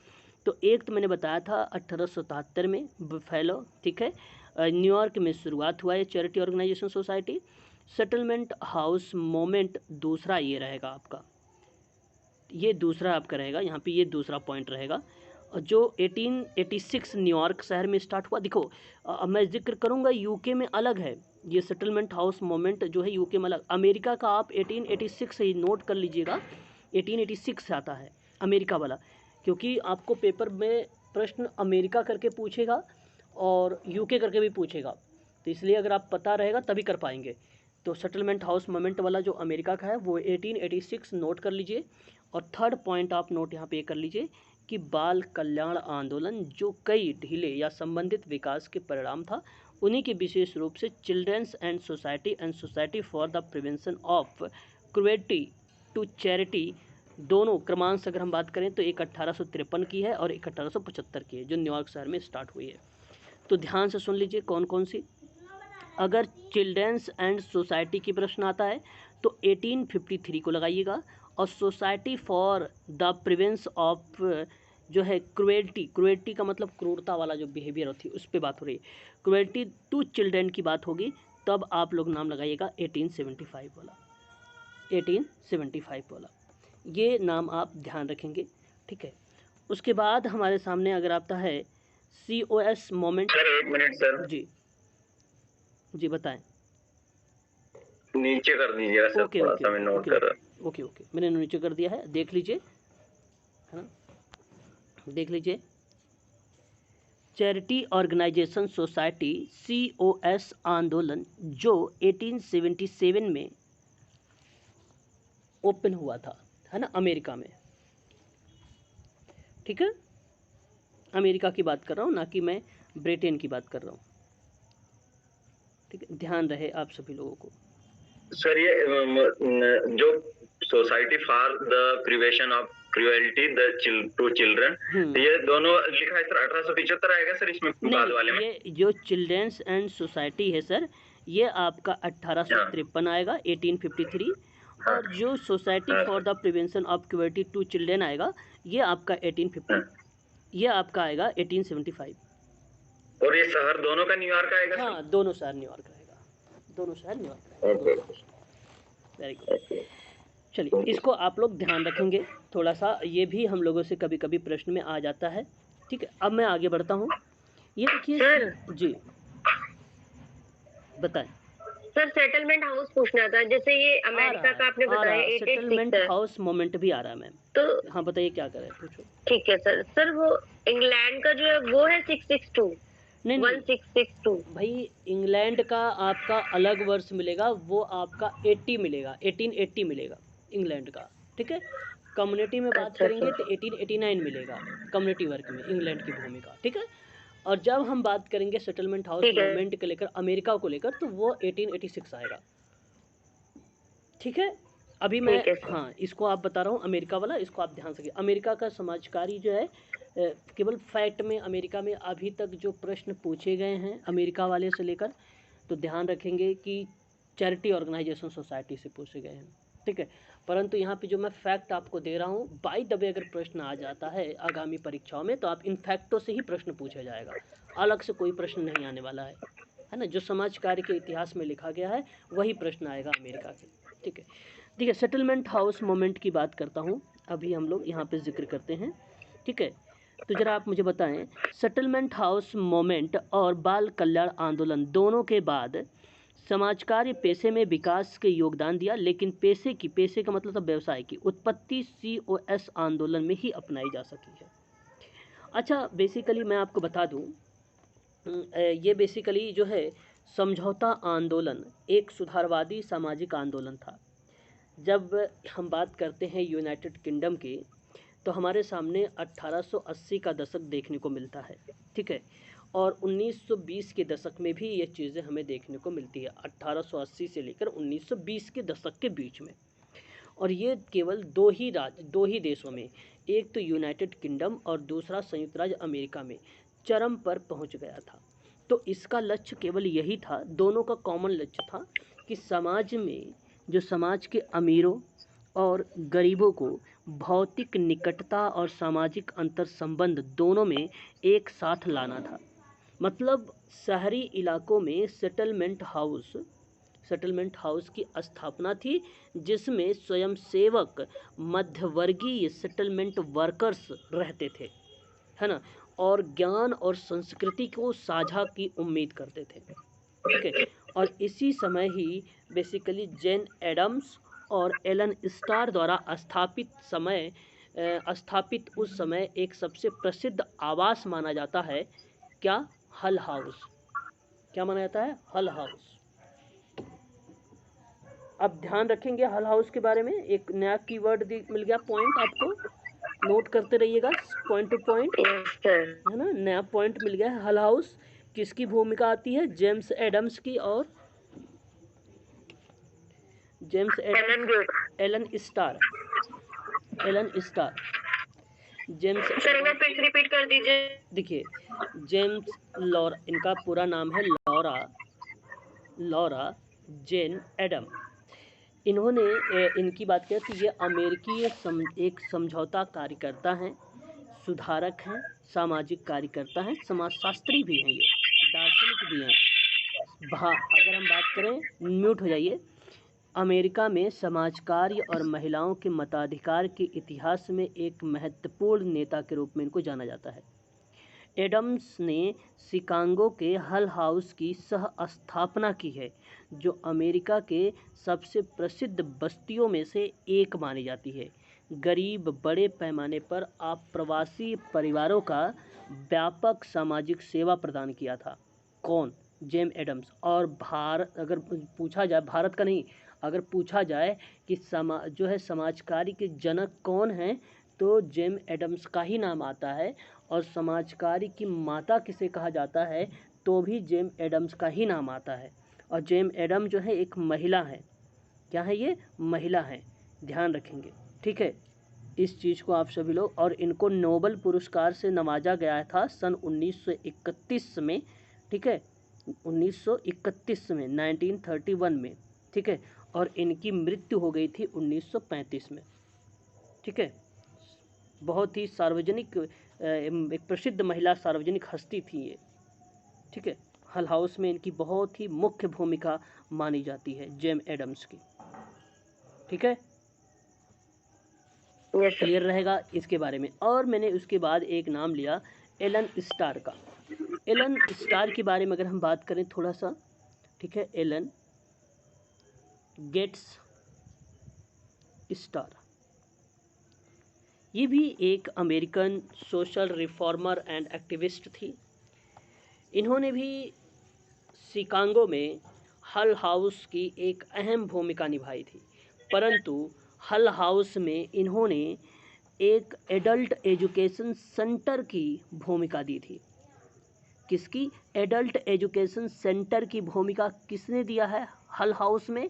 तो एक तो मैंने बताया था 1877 में बफेलो, ठीक है, न्यूयॉर्क में शुरुआत हुआ है charity organisation society. Settlement house movement दूसरा ये रहेगा आपका, ये दूसरा आपका रहेगा, यहाँ पे ये दूसरा पॉइंट रहेगा, जो 1886 न्यूयॉर्क शहर में स्टार्ट हुआ। देखो, मैं जिक्र करूँगा यूके में अलग है ये सेटलमेंट हाउस मोमेंट जो है, यूके में अलग। अमेरिका का आप 1886 से ही नोट कर लीजिएगा, 1886 से आता है अमेरिका वाला, क्योंकि आपको पेपर में प्रश्न अमेरिका करके पूछेगा और यूके करके भी पूछेगा, तो इसलिए अगर आप पता रहेगा तभी कर पाएंगे। तो सेटलमेंट हाउस मोमेंट वाला जो अमेरिका का है वो 1886 नोट कर लीजिए। और थर्ड पॉइंट आप नोट यहाँ पे कर लीजिए कि बाल कल्याण आंदोलन जो कई ढीले या संबंधित विकास के परिणाम था, उन्हीं के विशेष रूप से children's and society for the prevention of cruelty to charity, दोनों क्रमांश अगर हम बात करें तो एक 1853 की है और एक 1875 की है, जो न्यूयॉर्क शहर में स्टार्ट हुई है। तो ध्यान से सुन लीजिए कौन कौन सी। अगर चिल्ड्रंस एंड सोसाइटी की प्रश्न आता है तो 1853 को लगाइएगा, और society for the prevention of जो है क्रुएल्टी का मतलब क्रूरता वाला जो बिहेवियर होती है उस पर बात हो रही है, क्रुएल्टी टू चिल्ड्रन की बात होगी, तब आप लोग नाम लगाइएगा 1875 वाला, 1875 वाला, ये नाम आप ध्यान रखेंगे। ठीक है, उसके बाद हमारे सामने अगर आता है COS moment. Sir 1 minute sir. जी बताएं। नीचे कर दीजिएगा सर, थोड़ा सा मैं नोट कर रहा हूं। ओके, मैंने नीचे कर दिया है, देख लीजिए, है ना, देख लीजिए। चैरिटी ऑर्गेनाइजेशन सोसाइटी COS आंदोलन जो 1877 में ओपन हुआ था, है ना, अमेरिका में। ठीक है, अमेरिका की बात कर रहा हूँ, ना कि मैं ब्रिटेन की बात कर रहा हूँ। ठीक है, ध्यान रहे आप सभी लोगों को। सर ये जो society for the prevention of cruelty to children, ये दोनों लिखा है सर 1875 आएगा सर इसमें बाद वाले में? ये जो चिल्ड्रंस एंड सोसाइटी है सर, ये आपका 1853 आएगा, 1853। और जो society for the prevention of cruelty to children आएगा, ये आपका 1850। ये आपका आएगा 1875। और ये शहर दोनों का न्यूयॉर्क आएगा सर? हाँ, दोनों शहर न्यूयॉर्क रहेगा, दोनों शहर न्यूयॉर्क ओके। रहेगा। Very good. चलिए, इसको आप लोग ध्यान रखेंगे थोड़ा सा, ये भी हम लोगों से कभी कभी प्रश्न में आ जाता है। ठीक है, अब मैं आगे बढ़ता हूँ। ये देखिए सर। जी, बताएं। सर सेटलमेंट हाउस पूछना था, जैसे ये अमेरिका का आपने बताया 886 सेटलमेंट है, हाउस मोमेंट भी आ रहा है मैम। तो हाँ बताइए क्या करें, पूछो। ठीक है सर। सर वो इंग्लैंड का जो है वो है 662, नहीं 1662। भाई, इंग्लैंड का आपका अलग वर्ष मिलेगा, वो आपका 80 मिलेगा, 1880 मिलेगा इंग्लैंड का। ठीक है, कम्युनिटी में बात अच्छा, करेंगे अच्छा। तो 1889 मिलेगा कम्युनिटी वर्क में इंग्लैंड की भूमि का। ठीक है, और जब हम बात करेंगे सेटलमेंट हाउस ठीक है। मूवमेंट को लेकर, अमेरिका को लेकर, तो वो 1886 आएगा। ठीक है, अभी मैं ठीक है सर। हाँ इसको आप बता रहा हूँ, अमेरिका वाला, इसको आप ध्यान से। अमेरिका का समाजकारी जो है, केवल फैक्ट में अमेरिका में अभी तक जो प्रश्न पूछे गए हैं अमेरिका वाले से लेकर, तो ध्यान रखेंगे कि चैरिटी ऑर्गेनाइजेशन सोसाइटी से पूछे गए हैं। ठीक है, परंतु यहाँ पे जो मैं फैक्ट आपको दे रहा हूँ, बाय द वे अगर प्रश्न आ जाता है आगामी परीक्षाओं में, तो आप इन फैक्टों से ही प्रश्न पूछा जाएगा, अलग से कोई प्रश्न नहीं आने वाला है ना। जो समाज कार्य के इतिहास में लिखा गया है वही प्रश्न आएगा अमेरिका के। ठीक है, ठीक है, सेटलमेंट हाउस मोमेंट की बात करता हूँ, अभी हम लोग यहाँ पे जिक्र करते हैं। ठीक है, तो ज़रा आप मुझे बताएं, सेटलमेंट हाउस मोमेंट और बाल कल्याण आंदोलन दोनों के बाद समाज कार्य पेशे में विकास के योगदान दिया, लेकिन पेशे का मतलब था व्यवसाय की उत्पत्ति COS आंदोलन में ही अपनाई जा सकी है। अच्छा, बेसिकली मैं आपको बता दूं, ये बेसिकली जो है समझौता आंदोलन एक सुधारवादी सामाजिक आंदोलन था। जब हम बात करते हैं यूनाइटेड किंगडम की, तो हमारे सामने 1880 का दशक देखने को मिलता है। ठीक है, और 1920 के दशक में भी ये चीज़ें हमें देखने को मिलती है, 1880 से लेकर 1920 के दशक के बीच में। और ये केवल दो ही देशों में, एक तो यूनाइटेड किंगडम और दूसरा संयुक्त राज्य अमेरिका में चरम पर पहुंच गया था। तो इसका लक्ष्य केवल यही था, दोनों का कॉमन लक्ष्य था कि समाज में जो समाज के अमीरों और गरीबों को भौतिक निकटता और सामाजिक अंतर संबंध दोनों में एक साथ लाना था। मतलब शहरी इलाकों में सेटलमेंट हाउस की स्थापना थी, जिसमें स्वयंसेवक मध्यवर्गीय सेटलमेंट वर्कर्स रहते थे, है ना, और ज्ञान और संस्कृति को साझा की उम्मीद करते थे। ठीक है, और इसी समय ही बेसिकली जेन एडम्स और एलन स्टार द्वारा स्थापित उस समय एक सबसे प्रसिद्ध आवास माना जाता है, क्या, हल हाउस। क्या माना जाता है? हल हाउस। अब ध्यान रखेंगे हल हाउस के बारे में, एक नया कीवर्ड मिल गया, पॉइंट आपको नोट करते रहिएगा, पॉइंट टू पॉइंट, है ना, नया पॉइंट मिल गया है। हल हाउस किसकी भूमिका आती है? जेम्स एडम्स की और एलन स्टार। जेम्स रिपीट कर दीजिए। देखिए, जेम्स लॉरा, इनका पूरा नाम है लॉरा जेन एडम। इन्होंने इनकी बात करें तो ये अमेरिकी एक समझौता कार्यकर्ता हैं, सुधारक हैं, सामाजिक कार्यकर्ता हैं, समाजशास्त्री भी हैं, ये दार्शनिक भी हैं। अगर हम बात करें, म्यूट हो जाइए, अमेरिका में समाज कार्य और महिलाओं के मताधिकार के इतिहास में एक महत्वपूर्ण नेता के रूप में इनको जाना जाता है। एडम्स ने शिकागो के हल हाउस की सह स्थापना की है, जो अमेरिका के सबसे प्रसिद्ध बस्तियों में से एक मानी जाती है। गरीब बड़े पैमाने पर आप्रवासी परिवारों का व्यापक सामाजिक सेवा प्रदान किया था। कौन? Jane Addams. और अगर पूछा जाए, भारत का नहीं, अगर पूछा जाए कि जो है समाज कार्य के जनक कौन हैं, तो जेम एडम्स का ही नाम आता है। और समाज कार्य की माता किसे कहा जाता है, तो भी जेम एडम्स का ही नाम आता है। और जेम एडम जो है एक महिला है। क्या है ये? महिला है, ध्यान रखेंगे। ठीक है, इस चीज़ को आप सभी लोग, और इनको नोबेल पुरस्कार से नवाजा गया था सन 1931 में। ठीक है, 1931 में, 1931 में। ठीक है, और इनकी मृत्यु हो गई थी 1935 में। ठीक है, बहुत ही सार्वजनिक एक प्रसिद्ध महिला सार्वजनिक हस्ती थी ये, ठीक है। हल हाउस में इनकी बहुत ही मुख्य भूमिका मानी जाती है जेम एडम्स की, ठीक है। क्लियर रहेगा इसके बारे में। और मैंने उसके बाद एक नाम लिया एलन स्टार का। एलन स्टार के बारे में अगर हम बात करें थोड़ा सा, ठीक है, एलन गेट्स स्टार, ये भी एक American social reformer and activist थी। इन्होंने भी शिकागो में हल हाउस की एक अहम भूमिका निभाई थी, परंतु हल हाउस में इन्होंने एक एडल्ट एजुकेशन सेंटर की भूमिका दी थी। किसकी? एडल्ट एजुकेशन सेंटर की भूमिका किसने दिया है हल हाउस में?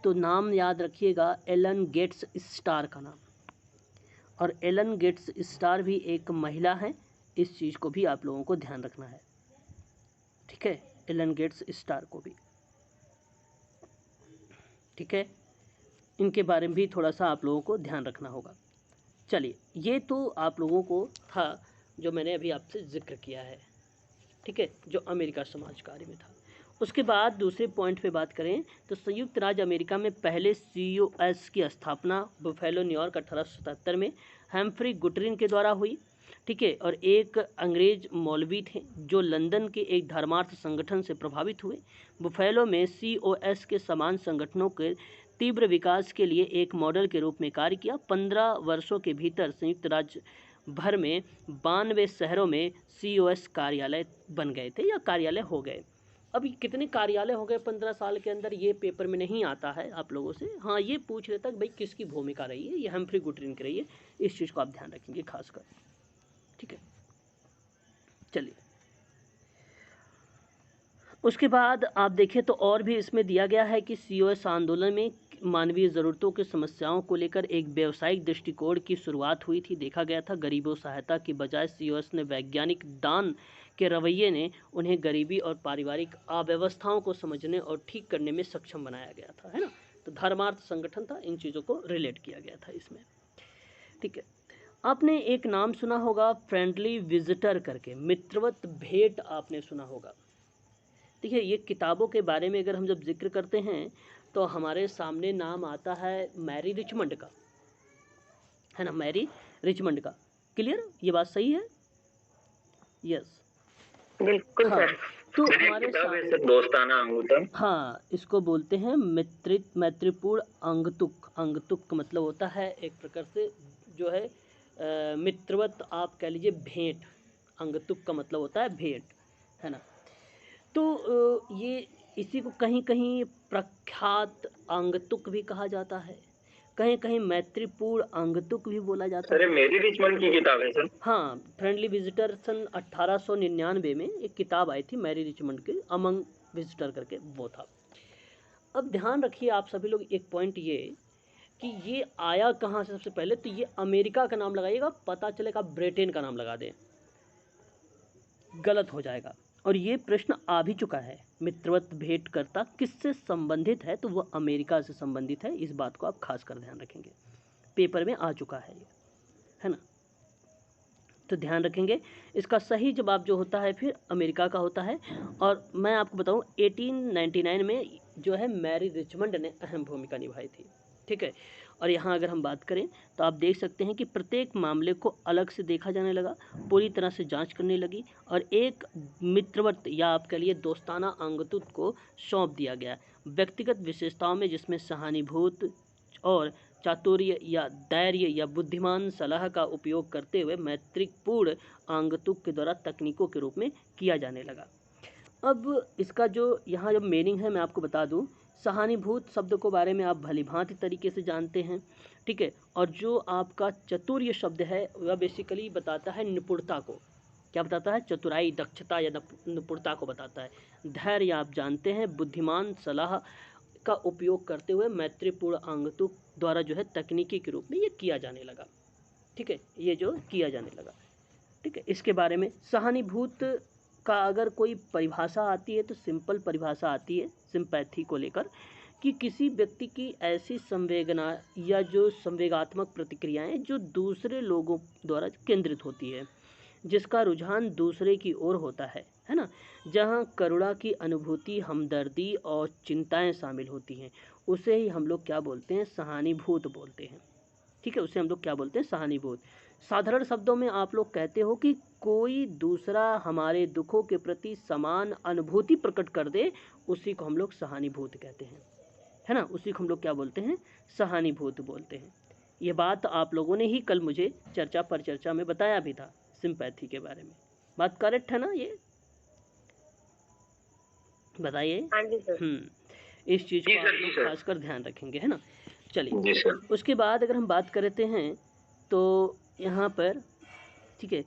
तो नाम याद रखिएगा, एलन गेट्स स्टार का नाम। और एलन गेट्स स्टार भी एक महिला है, इस चीज़ को भी आप लोगों को ध्यान रखना है, ठीक है। एलन गेट्स स्टार को भी, ठीक है, इनके बारे में भी थोड़ा सा आप लोगों को ध्यान रखना होगा। चलिए, ये तो आप लोगों को था जो मैंने अभी आपसे जिक्र किया है, ठीक है, जो अमेरिका समाज कार्य में था। उसके बाद दूसरे पॉइंट पे बात करें तो संयुक्त राज्य अमेरिका में पहले COS की स्थापना बुफेलो न्यूयॉर्क 1877 में हैम्फ्री गुटरिन के द्वारा हुई, ठीक है। और एक अंग्रेज मौलवी थे जो लंदन के एक धर्मार्थ संगठन से प्रभावित हुए। बुफेलो में COS के समान संगठनों के तीव्र विकास के लिए एक मॉडल के रूप में कार्य किया। 15 वर्षों के भीतर संयुक्त राज्य भर में 92 शहरों में COS कार्यालय बन गए थे या कार्यालय हो गए। अभी कितने कार्यालय हो गए 15 साल के अंदर, ये पेपर में नहीं आता है आप लोगों से। हाँ, ये पूछ लेता कि भाई किसकी भूमिका रही है, ये हैम्फ्री गुटरिन की रही है, इस चीज़ को आप ध्यान रखेंगे खासकर, ठीक है। चलिए, उसके बाद आप देखें तो और भी इसमें दिया गया है कि COS आंदोलन में मानवीय ज़रूरतों की समस्याओं को लेकर एक व्यावसायिक दृष्टिकोण की शुरुआत हुई थी। देखा गया था गरीबों सहायता की बजाय COS ने वैज्ञानिक दान के रवैये ने उन्हें गरीबी और पारिवारिक अव्यवस्थाओं को समझने और ठीक करने में सक्षम बनाया गया था, है ना। तो धर्मार्थ संगठन था, इन चीज़ों को रिलेट किया गया था इसमें, ठीक है। आपने एक नाम सुना होगा फ्रेंडली विजिटर करके, मित्रवत भेंट आपने सुना होगा। देखिए, ये किताबों के बारे में अगर हम जब जिक्र करते हैं तो हमारे सामने नाम आता है मैरी रिचमंड का, है ना, मैरी रिचमंड का। क्लियर, ये बात सही है? यस, बिल्कुल हाँ। सर। तो हमारे सामने दोस्ताना अंगूठा, हाँ, इसको बोलते हैं मैत्रीपूर्ण अंगतुक। अंगतुक का मतलब होता है एक प्रकार से जो है मित्रवत, आप कह लीजिए भेंट। अंगतुक का मतलब होता है भेंट, है ना। तो ये इसी को कहीं कहीं प्रख्यात अंगतुक भी कहा जाता है, कहीं कहीं मैत्रीपूर्ण अंगतुक भी बोला जाता है। अरे मेरी रिचमंड की किताब है सर। हाँ, फ्रेंडली विजिटर सन 1899 में एक किताब आई थी मैरी रिचमंड की, अमंग विजिटर करके, वो था। अब ध्यान रखिए आप सभी लोग एक पॉइंट ये कि ये आया कहाँ से। सबसे पहले तो ये अमेरिका का नाम लगाइएगा, पता चलेगा ब्रिटेन का नाम लगा दें, गलत हो जाएगा। और ये प्रश्न आ भी चुका है, मित्रवत भेंटकर्ता किससे संबंधित है, तो वह अमेरिका से संबंधित है। इस बात को आप खासकर ध्यान रखेंगे, पेपर में आ चुका है ये, है ना। तो ध्यान रखेंगे, इसका सही जवाब जो होता है फिर अमेरिका का होता है। और मैं आपको बताऊं 1899 में जो है मैरी रिचमंड ने अहम भूमिका निभाई थी, ठीक है। और यहाँ अगर हम बात करें तो आप देख सकते हैं कि प्रत्येक मामले को अलग से देखा जाने लगा, पूरी तरह से जांच करने लगी और एक मित्रवत या आप कह लिए दोस्ताना अंगतुक को सौंप दिया गया व्यक्तिगत विशेषताओं में, जिसमें सहानुभूति और चातुर्य या धैर्य या बुद्धिमान सलाह का उपयोग करते हुए मैत्रीपूर्ण अंगतुक के द्वारा तकनीकों के रूप में किया जाने लगा। अब इसका जो यहाँ जब मीनिंग है मैं आपको बता दूँ, सहानुभूत शब्द को बारे में आप भलीभांति तरीके से जानते हैं, ठीक है। और जो आपका चतुर्य शब्द है वह बेसिकली बताता है निपुणता को। क्या बताता है? चतुराई, दक्षता या निपुणता को बताता है। धैर्य आप जानते हैं, बुद्धिमान सलाह का उपयोग करते हुए मैत्रीपूर्ण अंगतुक द्वारा जो है तकनीकी के रूप में ये किया जाने लगा, ठीक है, ये जो किया जाने लगा, ठीक है। इसके बारे में सहानुभूत का अगर कोई परिभाषा आती है तो सिंपल परिभाषा आती है सिंपैथी को लेकर, कि किसी व्यक्ति की ऐसी संवेदना या जो संवेगात्मक प्रतिक्रियाएं जो दूसरे लोगों द्वारा केंद्रित होती है, जिसका रुझान दूसरे की ओर होता है ना, जहाँ करुणा की अनुभूति, हमदर्दी और चिंताएं शामिल होती हैं, उसे ही हम लोग क्या बोलते हैं, सहानुभूत बोलते हैं। ठीक है, उसे हम लोग क्या बोलते हैं, सहानुभूत। साधारण शब्दों में आप लोग कहते हो कि कोई दूसरा हमारे दुखों के प्रति समान अनुभूति प्रकट कर दे, उसी को हम लोग सहानुभूत कहते हैं, है ना, उसी को हम लोग क्या बोलते हैं, सहानुभूत बोलते हैं। ये बात आप लोगों ने ही कल मुझे चर्चा में बताया भी था, सिंपैथी के बारे में। बात करेक्ट है ना, ये बताइए। इस चीज़ को आप लोग खासकर ध्यान रखेंगे, है ना। चलिए, उसके बाद अगर हम बात करते हैं तो यहाँ पर, ठीक है,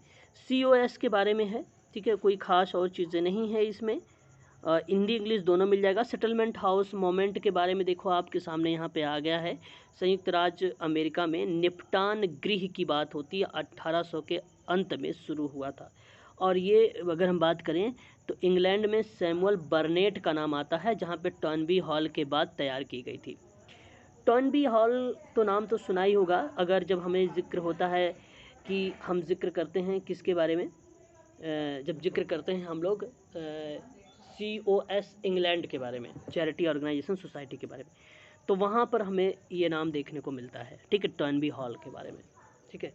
COS के बारे में है, ठीक है, कोई ख़ास और चीज़ें नहीं है इसमें, हिंदी इंग्लिश दोनों मिल जाएगा। सेटलमेंट हाउस मोमेंट के बारे में देखो आपके सामने यहाँ पे आ गया है। संयुक्त राज्य अमेरिका में निपटान गृह की बात होती है, 1800 के अंत में शुरू हुआ था। और ये अगर हम बात करें तो इंग्लैंड में सैमुअल बर्नेट का नाम आता है, जहाँ पे टर्नबी हॉल के बाद तैयार की गई थी। टर्नबी हॉल तो नाम तो सुना ही होगा। अगर जब हमें जिक्र होता है कि हम जिक्र करते हैं किसके बारे में, जब जिक्र करते हैं हम लोग COS इंग्लैंड के बारे में, चैरिटी ऑर्गेनाइजेशन सोसाइटी के बारे में, तो वहाँ पर हमें ये नाम देखने को मिलता है, ठीक है, टर्नबी हॉल के बारे में, ठीक है।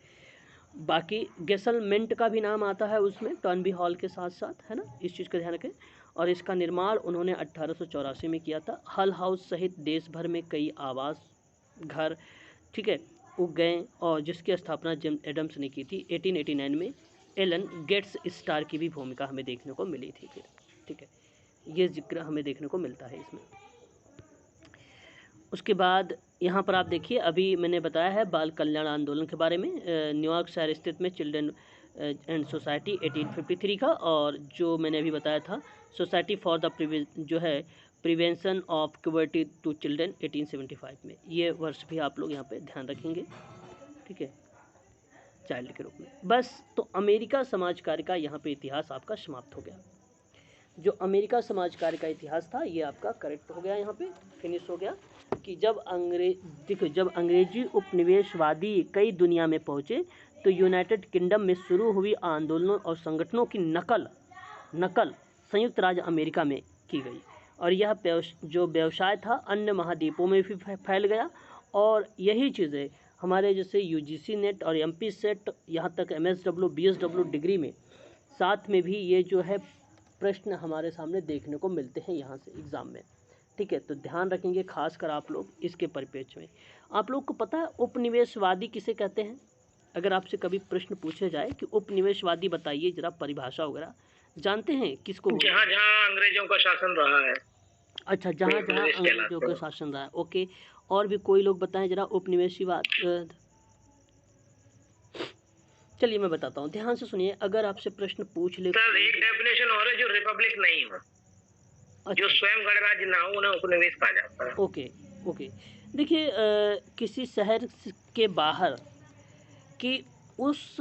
बाकी गेसलमेंट का भी नाम आता है उसमें, टर्नबी हॉल के साथ साथ, है ना, इस चीज़ का ध्यान रखें। और इसका निर्माण उन्होंने 1884 में किया था। हल हाउस सहित देश भर में कई आवास घर, ठीक है, उग गए, और जिसकी स्थापना जेम्स एडम्स ने की थी 1889 में। एलन गेट्स स्टार की भी भूमिका हमें देखने को मिली थी फिर, ठीक है, ये जिक्र हमें देखने को मिलता है इसमें। उसके बाद यहाँ पर आप देखिए, अभी मैंने बताया है बाल कल्याण आंदोलन के बारे में, न्यूयॉर्क शहर स्थित में चिल्ड्रन एंड सोसाइटी 1853 का, और जो मैंने अभी बताया था सोसाइटी फॉर द जो है prevention of cruelty to children 1875 में। ये वर्ष भी आप लोग यहाँ पे ध्यान रखेंगे, ठीक है, चाइल्ड के रूप में। बस, तो अमेरिका समाज कार्य का यहाँ पे इतिहास आपका समाप्त हो गया। जो अमेरिका समाज कार्य का इतिहास था ये आपका करेक्ट हो गया, यहाँ पे फिनिश हो गया कि जब अंग्रेजी उपनिवेशवादी कई दुनिया में पहुँचे तो यूनाइटेड किंगडम में शुरू हुई आंदोलनों और संगठनों की नकल संयुक्त राज्य अमेरिका में की गई, और यह जो व्यवसाय था अन्य महाद्वीपों में भी फैल गया। और यही चीज़ें हमारे जैसे UGC नेट और MP सेट, यहाँ तक MSW BSW डिग्री में साथ में भी ये जो है प्रश्न हमारे सामने देखने को मिलते हैं यहाँ से एग्ज़ाम में, ठीक है। तो ध्यान रखेंगे खासकर आप लोग इसके परिप्रेक्ष्य में। आप लोग को पता है उपनिवेशवादी किसे कहते हैं? अगर आपसे कभी प्रश्न पूछे जाए कि उपनिवेशवादी बताइए जरा, परिभाषा वगैरह जानते हैं किसको? जहाँ जहाँ अंग्रेजों का शासन रहा है। अच्छा, जहाँ जहाँ अंग्रेजों का शासन रहा है, ओके। और भी कोई लोग बताएं जरा उपनिवेशवाद। चलिए मैं बताता हूँ, ध्यान से सुनिए। अगर आपसे प्रश्न पूछ ले सर, एक डेफिनेशन और है, जो रिपब्लिक नहीं हो, अच्छा, जो स्वयं गणराज्य ना हो, उन्हें उपनिवेश कहा जाता है। ओके। देखिए, किसी शहर के बाहर की उस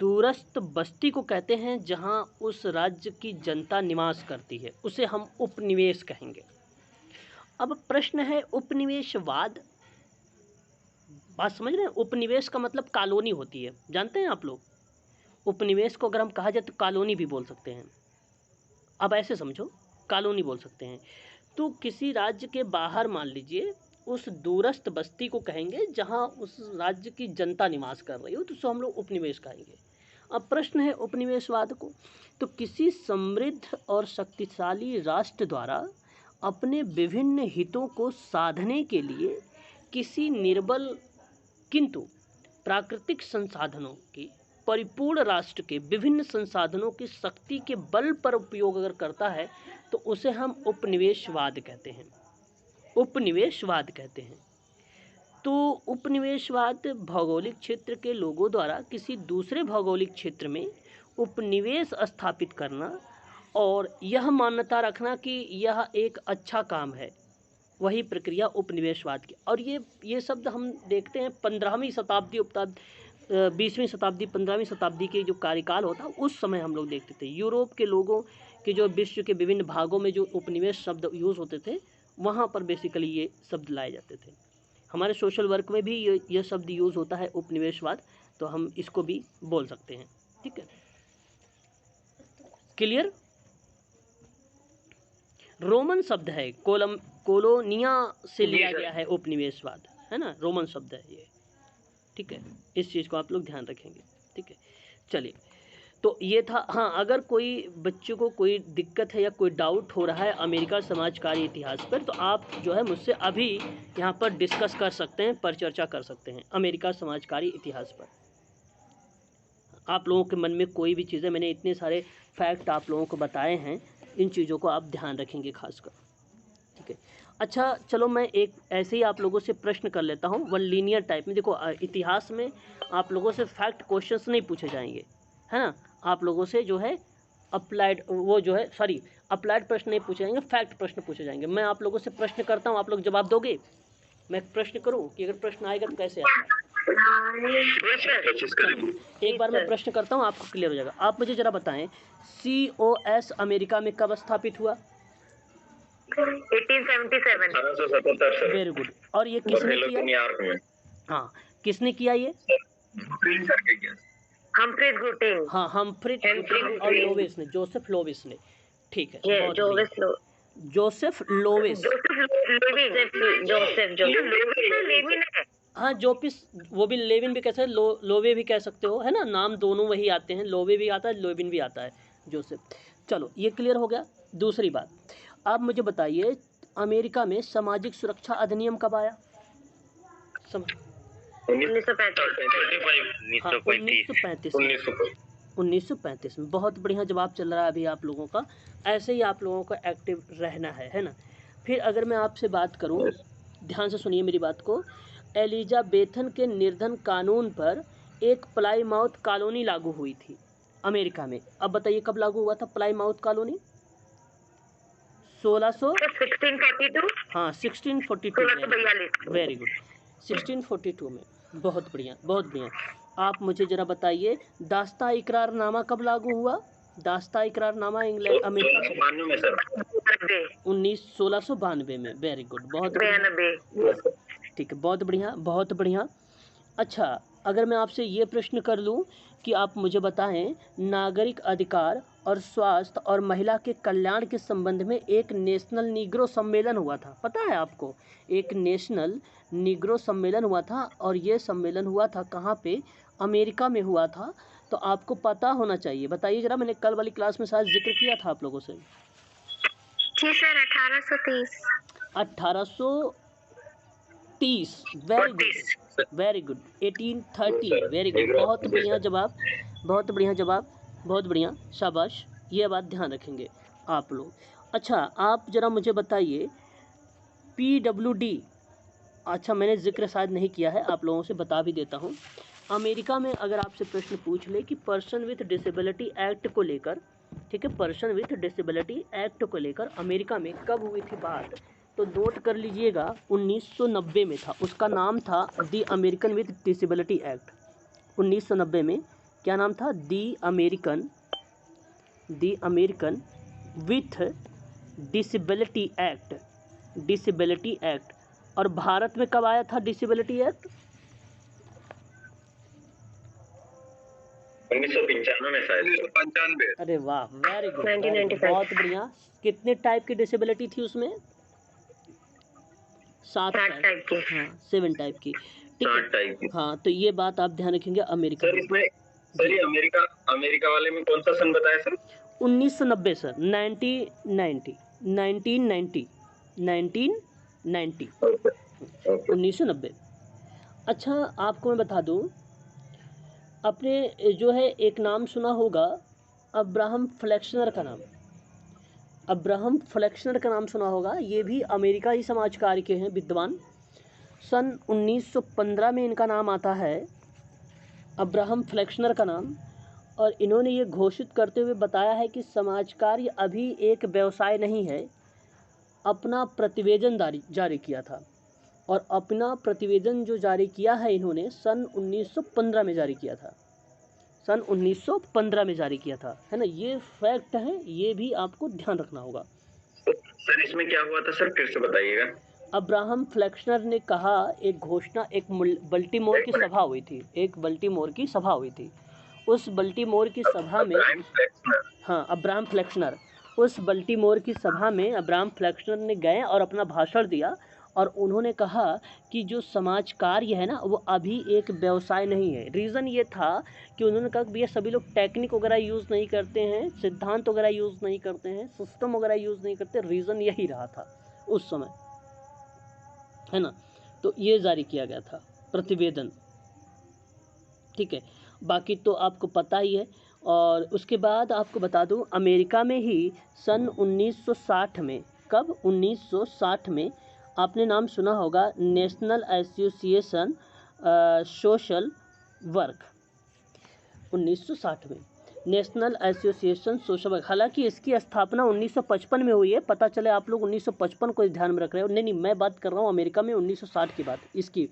दूरस्थ बस्ती को कहते हैं जहां उस राज्य की जनता निवास करती है, उसे हम उपनिवेश कहेंगे। अब प्रश्न है उपनिवेशवाद, बात समझ रहे हैं? उपनिवेश का मतलब कॉलोनी होती है, जानते हैं आप लोग? उपनिवेश को अगर हम कहा जाए तो कॉलोनी भी बोल सकते हैं। अब ऐसे समझो, कॉलोनी बोल सकते हैं। तो किसी राज्य के बाहर मान लीजिए उस दूरस्थ बस्ती को कहेंगे जहां उस राज्य की जनता निवास कर रही हो, तो उसको हम लोग उपनिवेश कहेंगे। अब प्रश्न है उपनिवेशवाद को, तो किसी समृद्ध और शक्तिशाली राष्ट्र द्वारा अपने विभिन्न हितों को साधने के लिए किसी निर्बल किंतु प्राकृतिक संसाधनों की परिपूर्ण राष्ट्र के विभिन्न संसाधनों की शक्ति के बल पर उपयोग अगर करता है तो उसे हम उपनिवेशवाद कहते हैं। तो उपनिवेशवाद भौगोलिक क्षेत्र के लोगों द्वारा किसी दूसरे भौगोलिक क्षेत्र में उपनिवेश स्थापित करना और यह मान्यता रखना कि यह एक अच्छा काम है, वही प्रक्रिया उपनिवेशवाद की। और ये शब्द हम देखते हैं 15वीं शताब्दी 20वीं शताब्दी 15वीं शताब्दी के जो कार्यकाल होता उस समय हम लोग देखते थे यूरोप के लोगों के जो विश्व के विभिन्न भागों में जो उपनिवेश शब्द यूज़ होते थे वहाँ पर बेसिकली ये शब्द लाए जाते थे। हमारे सोशल वर्क में भी ये शब्द यूज़ होता है उपनिवेशवाद, तो हम इसको भी बोल सकते हैं, ठीक है। क्लियर? रोमन शब्द है, कोलोनिया से लिया गया है उपनिवेशवाद, है ना, रोमन शब्द है ये, ठीक है, इस चीज़ को आप लोग ध्यान रखेंगे, ठीक है। चलिए, तो ये था। हाँ, अगर कोई बच्चे को कोई दिक्कत है या कोई डाउट हो रहा है अमेरिका समाजकारी इतिहास पर, तो आप जो है मुझसे अभी यहाँ पर डिस्कस कर सकते हैं, पर चर्चा कर सकते हैं अमेरिका समाजकारी इतिहास पर। आप लोगों के मन में कोई भी चीज़ें, मैंने इतने सारे फैक्ट आप लोगों को बताए हैं, इन चीज़ों को आप ध्यान रखेंगे खासकर, ठीक है। अच्छा, चलो मैं एक ऐसे ही आप लोगों से प्रश्न कर लेता हूँ, वन लीनियर टाइप में। देखो, इतिहास में आप लोगों से फैक्ट क्वेश्चंस नहीं पूछे जाएंगे, है ना, आप लोगों से जो है अप्लाइड, वो जो है सॉरी अप्लाइड प्रश्न नहीं पूछे जाएंगे, फैक्ट प्रश्न पूछे जाएंगे। मैं आप लोगों से प्रश्न करता हूँ, आप लोग जवाब दोगे। मैं प्रश्न करूँ कि अगर प्रश्न आएगा तो कैसे आएगा? एक बार मैं प्रश्न करता हूँ, आपको क्लियर हो जाएगा। आप मुझे जरा बताएं, COS अमेरिका में कब स्थापित हुआ? 1877। 1877। Very good. और ये किसने किया? न्यूयॉर्क में। हाँ, किसने किया ये? हम्फ्री गुटिंग। हाँ, हम्फ्री गुटिंग और लोवेस ने, जोसेफ लोवेस ने, ठीक है, जोसेफ लोवेस। हाँ, जोपिस, वो भी लेविन भी कह सकते, लोवे भी कह सकते हो, है ना, नाम दोनों वही आते हैं, लोवे भी आता है, लोविन भी आता है, जोसेफ। चलो, ये क्लियर हो गया। दूसरी बात, आप मुझे बताइए, अमेरिका में सामाजिक सुरक्षा अधिनियम कब आया? 1935 में। बहुत बढ़िया जवाब चल रहा है अभी आप लोगों का। ऐसे ही आप लोगों को एक्टिव रहना है ना। फिर अगर मैं आपसे बात करूं, ध्यान से सुनिए मेरी बात को, एलिजाबेथन के निर्धन कानून पर एक प्लाईमाउथ कॉलोनी लागू हुई थी अमेरिका में। अब बताइए कब लागू हुआ था प्लाईमाउथ कॉलोनी? 1642। हाँ, 1642। वेरी गुड, 1642 में। बहुत बढ़िया, बहुत बढ़िया। आप मुझे जरा बताइए, दास्ता इकरारनामा कब लागू हुआ? दास्ता इकरारनामा इंग्लैंड अमेरिका में 1692 में। वेरी गुड, बहुत बढ़िया, ठीक है, बहुत बढ़िया, बहुत बढ़िया। अच्छा, अगर मैं आपसे ये प्रश्न कर लूँ कि आप मुझे बताएं, नागरिक अधिकार और स्वास्थ्य और महिला के कल्याण के संबंध में एक नेशनल नीग्रो सम्मेलन हुआ था, पता है आपको? एक नेशनल नीग्रो सम्मेलन हुआ था, और ये सम्मेलन हुआ था कहाँ पे? अमेरिका में हुआ था। तो आपको पता होना चाहिए, बताइए जरा, मैंने कल वाली क्लास में शायद जिक्र किया था आप लोगों से। जी sir, 1830। 1830। Very good, very good. 1830, very good, बहुत बढ़िया जवाब, बहुत बढ़िया जवाब, बहुत बढ़िया, शाबाश। ये बात ध्यान रखेंगे आप लोग। अच्छा, आप जरा मुझे बताइए, PWD, अच्छा मैंने जिक्र शायद नहीं किया है, आप लोगों से बता भी देता हूँ। अमेरिका में अगर आपसे प्रश्न पूछ ले कि पर्सन विथ डिसेबिलिटी एक्ट को लेकर, ठीक है, पर्सन विथ डिसेबिलिटी एक्ट को लेकर अमेरिका में कब हुई थी बात, तो नोट कर लीजिएगा, 1990 में था। उसका नाम था the American with disability act. 1990 में क्या नाम था? The American with disability act, disability act. और भारत में कब आया था डिसेबिलिटी एक्ट? 1995 में शायद। 1995। अरे वाह, वेरी गुड, 1995। बहुत बढ़िया। कितने टाइप की डिसेबिलिटी थी उसमें? 7 टाइप की। हाँ, 7 टाइप की, ठीक है। हाँ, तो ये बात आप ध्यान रखेंगे अमेरिका सर इसमें, सर ये अमेरिका वाले में कौन सा सन बताया सर? 1990 सर, 1990। 1990। अच्छा, आपको मैं बता दूं, अपने जो है एक नाम सुना होगा, अब्राहम फ्लेक्सनर का नाम। अब्राहम फ्लेक्सनर का नाम सुना होगा, ये भी अमेरिका ही समाज कार्य के हैं विद्वान। सन 1915 में इनका नाम आता है, अब्राहम फ्लेक्सनर का नाम। और इन्होंने ये घोषित करते हुए बताया है कि समाज कार्य अभी एक व्यवसाय नहीं है, अपना प्रतिवेदन जारी किया था। और अपना प्रतिवेदन जो जारी किया है इन्होंने सन 1915 में जारी किया था, सन 1915 में जारी किया था, है ना। ये फैक्ट है, ये भी आपको ध्यान रखना होगा। सर इसमें क्या हुआ था सर, फिर से बताइएगा। अब्राहम फ्लेक्सनर ने कहा, एक घोषणा, एक बल्टीमोर की सभा हुई थी, एक बल्टीमोर की सभा हुई थी। उस बल्टीमोर की सभा में, हाँ, अब्राहम फ्लेक्सनर, उस बल्टीमोर की सभा में अब्राहम फ्लेक्सनर ने गए और अपना भाषण दिया और उन्होंने कहा कि जो समाज कार्य है ना वो अभी एक व्यवसाय नहीं है। रीज़न ये था कि उन्होंने कहा कि भैया सभी लोग टेक्निक वगैरह यूज़ नहीं करते हैं, सिद्धांत वगैरह यूज़ नहीं करते हैं, सिस्टम वगैरह यूज़ नहीं करते। रीज़न यही रहा था उस समय, है ना। तो ये जारी किया गया था प्रतिवेदन, ठीक है। बाकी तो आपको पता ही है। और उसके बाद आपको बता दूं, अमेरिका में ही सन 1960 में, कब, 1960 में, आपने नाम सुना होगा नेशनल एसोसिएशन सोशल वर्क, 1960 में नेशनल एसोसिएशन सोशल वर्क। हालांकि इसकी स्थापना 1955 में हुई है। पता चले आप लोग 1955 को ध्यान में रख रहे हो। नहीं, मैं बात कर रहा हूँ अमेरिका में 1960 की बात इसकी।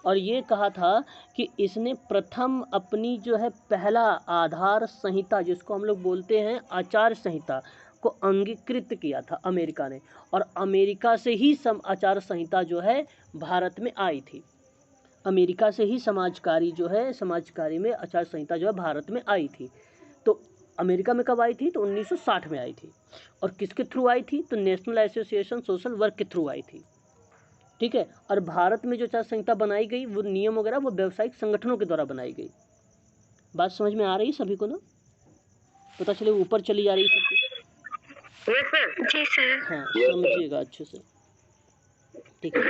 और ये कहा था कि इसने प्रथम अपनी जो है पहला आधार संहिता, जिसको हम लोग बोलते हैं आचार संहिता, को अंगीकृत किया था अमेरिका ने। और अमेरिका से ही आचार संहिता जो है भारत में आई थी। अमेरिका से ही समाजकारी में आचार संहिता जो है भारत में आई थी। तो अमेरिका में कब आई थी? तो 1960 में आई थी। और किसके थ्रू आई थी? तो नेशनल एसोसिएशन सोशल वर्क के थ्रू आई थी, ठीक है। और भारत में जो आचार संहिता बनाई गई, वो नियम वगैरह वो व्यावसायिक संगठनों के द्वारा बनाई गई। बात समझ में आ रही है सभी को ना? पता चले ऊपर चली जा रही है सबको। जी सर। हाँ, समझिएगा अच्छे से, ठीक है।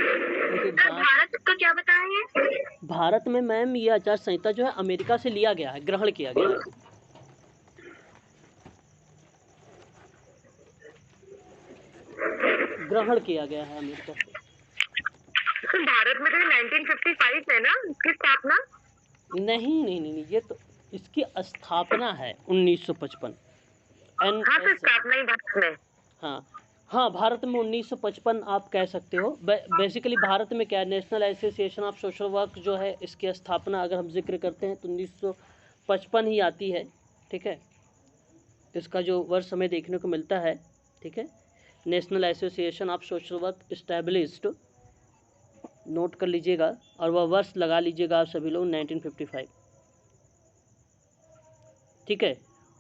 भारत का क्या बताएंगे? भारत में मैम ये आचार संहिता जो है अमेरिका से लिया गया है, ग्रहण किया गया है, ग्रहण किया गया है अमेरिका से। भारत में तो 1955 है ना इसकी स्थापना? नहीं, ये तो इसकी स्थापना है 1955। हाँ, तो स्थापना ही भारत में। हाँ, भारत में 1955 आप कह सकते हो। बेसिकली भारत में क्या है, national association of social work जो है, इसकी स्थापना अगर हम जिक्र करते हैं तो 1955 ही आती है, ठीक है। इसका जो वर्ष हमें देखने को मिलता है, ठीक है, national association of social work established, note कर लीजिएगा और वह वर्ष लगा लीजिएगा आप सभी लोग, 1955, ठीक है।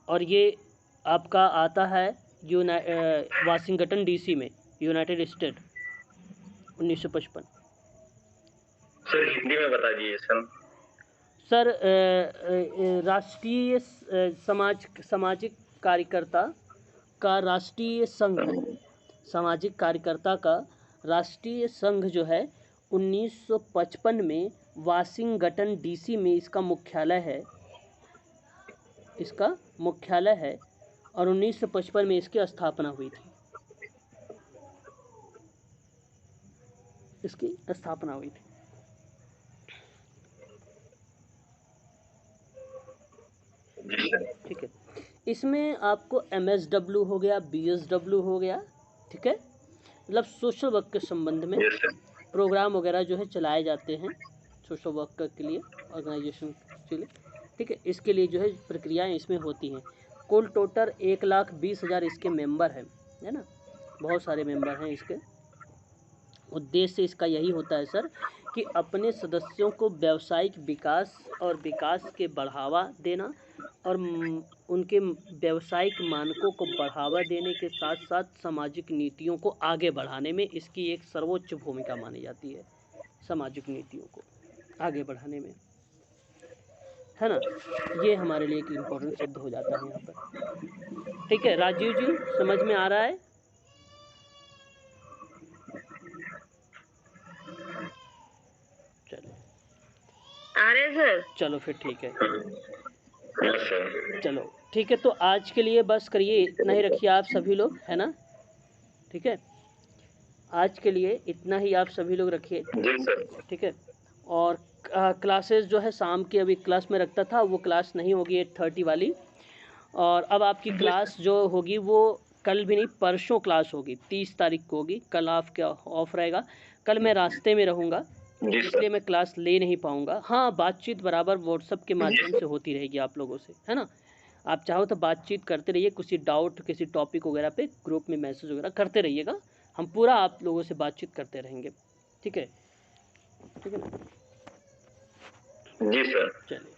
और ये आपका आता है वाशिंगटन डीसी में, यूनाइटेड स्टेट, 1955। सर हिंदी में बता दीजिए सर। सर राष्ट्रीय सामाजिक कार्यकर्ता का राष्ट्रीय संघ है, सामाजिक कार्यकर्ता का राष्ट्रीय संघ जो है 1955 में वाशिंगटन डीसी में इसका मुख्यालय है और 1955 में इसकी स्थापना हुई थी, इसकी स्थापना हुई थी। ठीक है, इसमें आपको MSW हो गया, BSW हो गया, ठीक है, मतलब सोशल वर्क के संबंध में प्रोग्राम वगैरह जो है चलाए जाते हैं सोशल वर्क के लिए, ऑर्गेनाइजेशन के लिए, ठीक है। इसके लिए जो है प्रक्रियाएं इसमें होती हैं। कुल टोटल 1,20,000 इसके मेंबर हैं, है ना, बहुत सारे मेंबर हैं इसके। उद्देश्य इसका यही होता है सर कि अपने सदस्यों को व्यावसायिक विकास और विकास के बढ़ावा देना और उनके व्यावसायिक मानकों को बढ़ावा देने के साथ साथ सामाजिक नीतियों को आगे बढ़ाने में इसकी एक सर्वोच्च भूमिका मानी जाती है, सामाजिक नीतियों को आगे बढ़ाने में, है ना। ये हमारे लिए एक इम्पोर्टेंट शब्द हो जाता है यहाँ पर, ठीक है। राजीव जी समझ में आ रहा है? चलो आ रहे सर। चलो फिर ठीक है, चलो ठीक है। तो आज के लिए बस करिए इतना ही रखिए आप सभी लोग, है ना, ठीक है। आज के लिए इतना ही आप सभी लोग रखिए, ठीक है। और क्लासेस जो है शाम की अभी क्लास में रखता था, वो क्लास नहीं होगी 8:30 वाली। और अब आपकी क्लास जो होगी वो कल भी नहीं, परसों क्लास होगी, 30 तारीख को होगी। कल आपका ऑफ रहेगा, कल मैं रास्ते में रहूँगा, इसलिए मैं क्लास ले नहीं पाऊँगा। हाँ, बातचीत बराबर व्हाट्सएप के माध्यम से होती रहेगी आप लोगों से, है ना। आप चाहो तो बातचीत करते रहिए, किसी डाउट किसी टॉपिक वगैरह पे ग्रुप में मैसेज वगैरह करते रहिएगा, हम पूरा आप लोगों से बातचीत करते रहेंगे, ठीक है, ठीक है ना। जी सर। चलिए।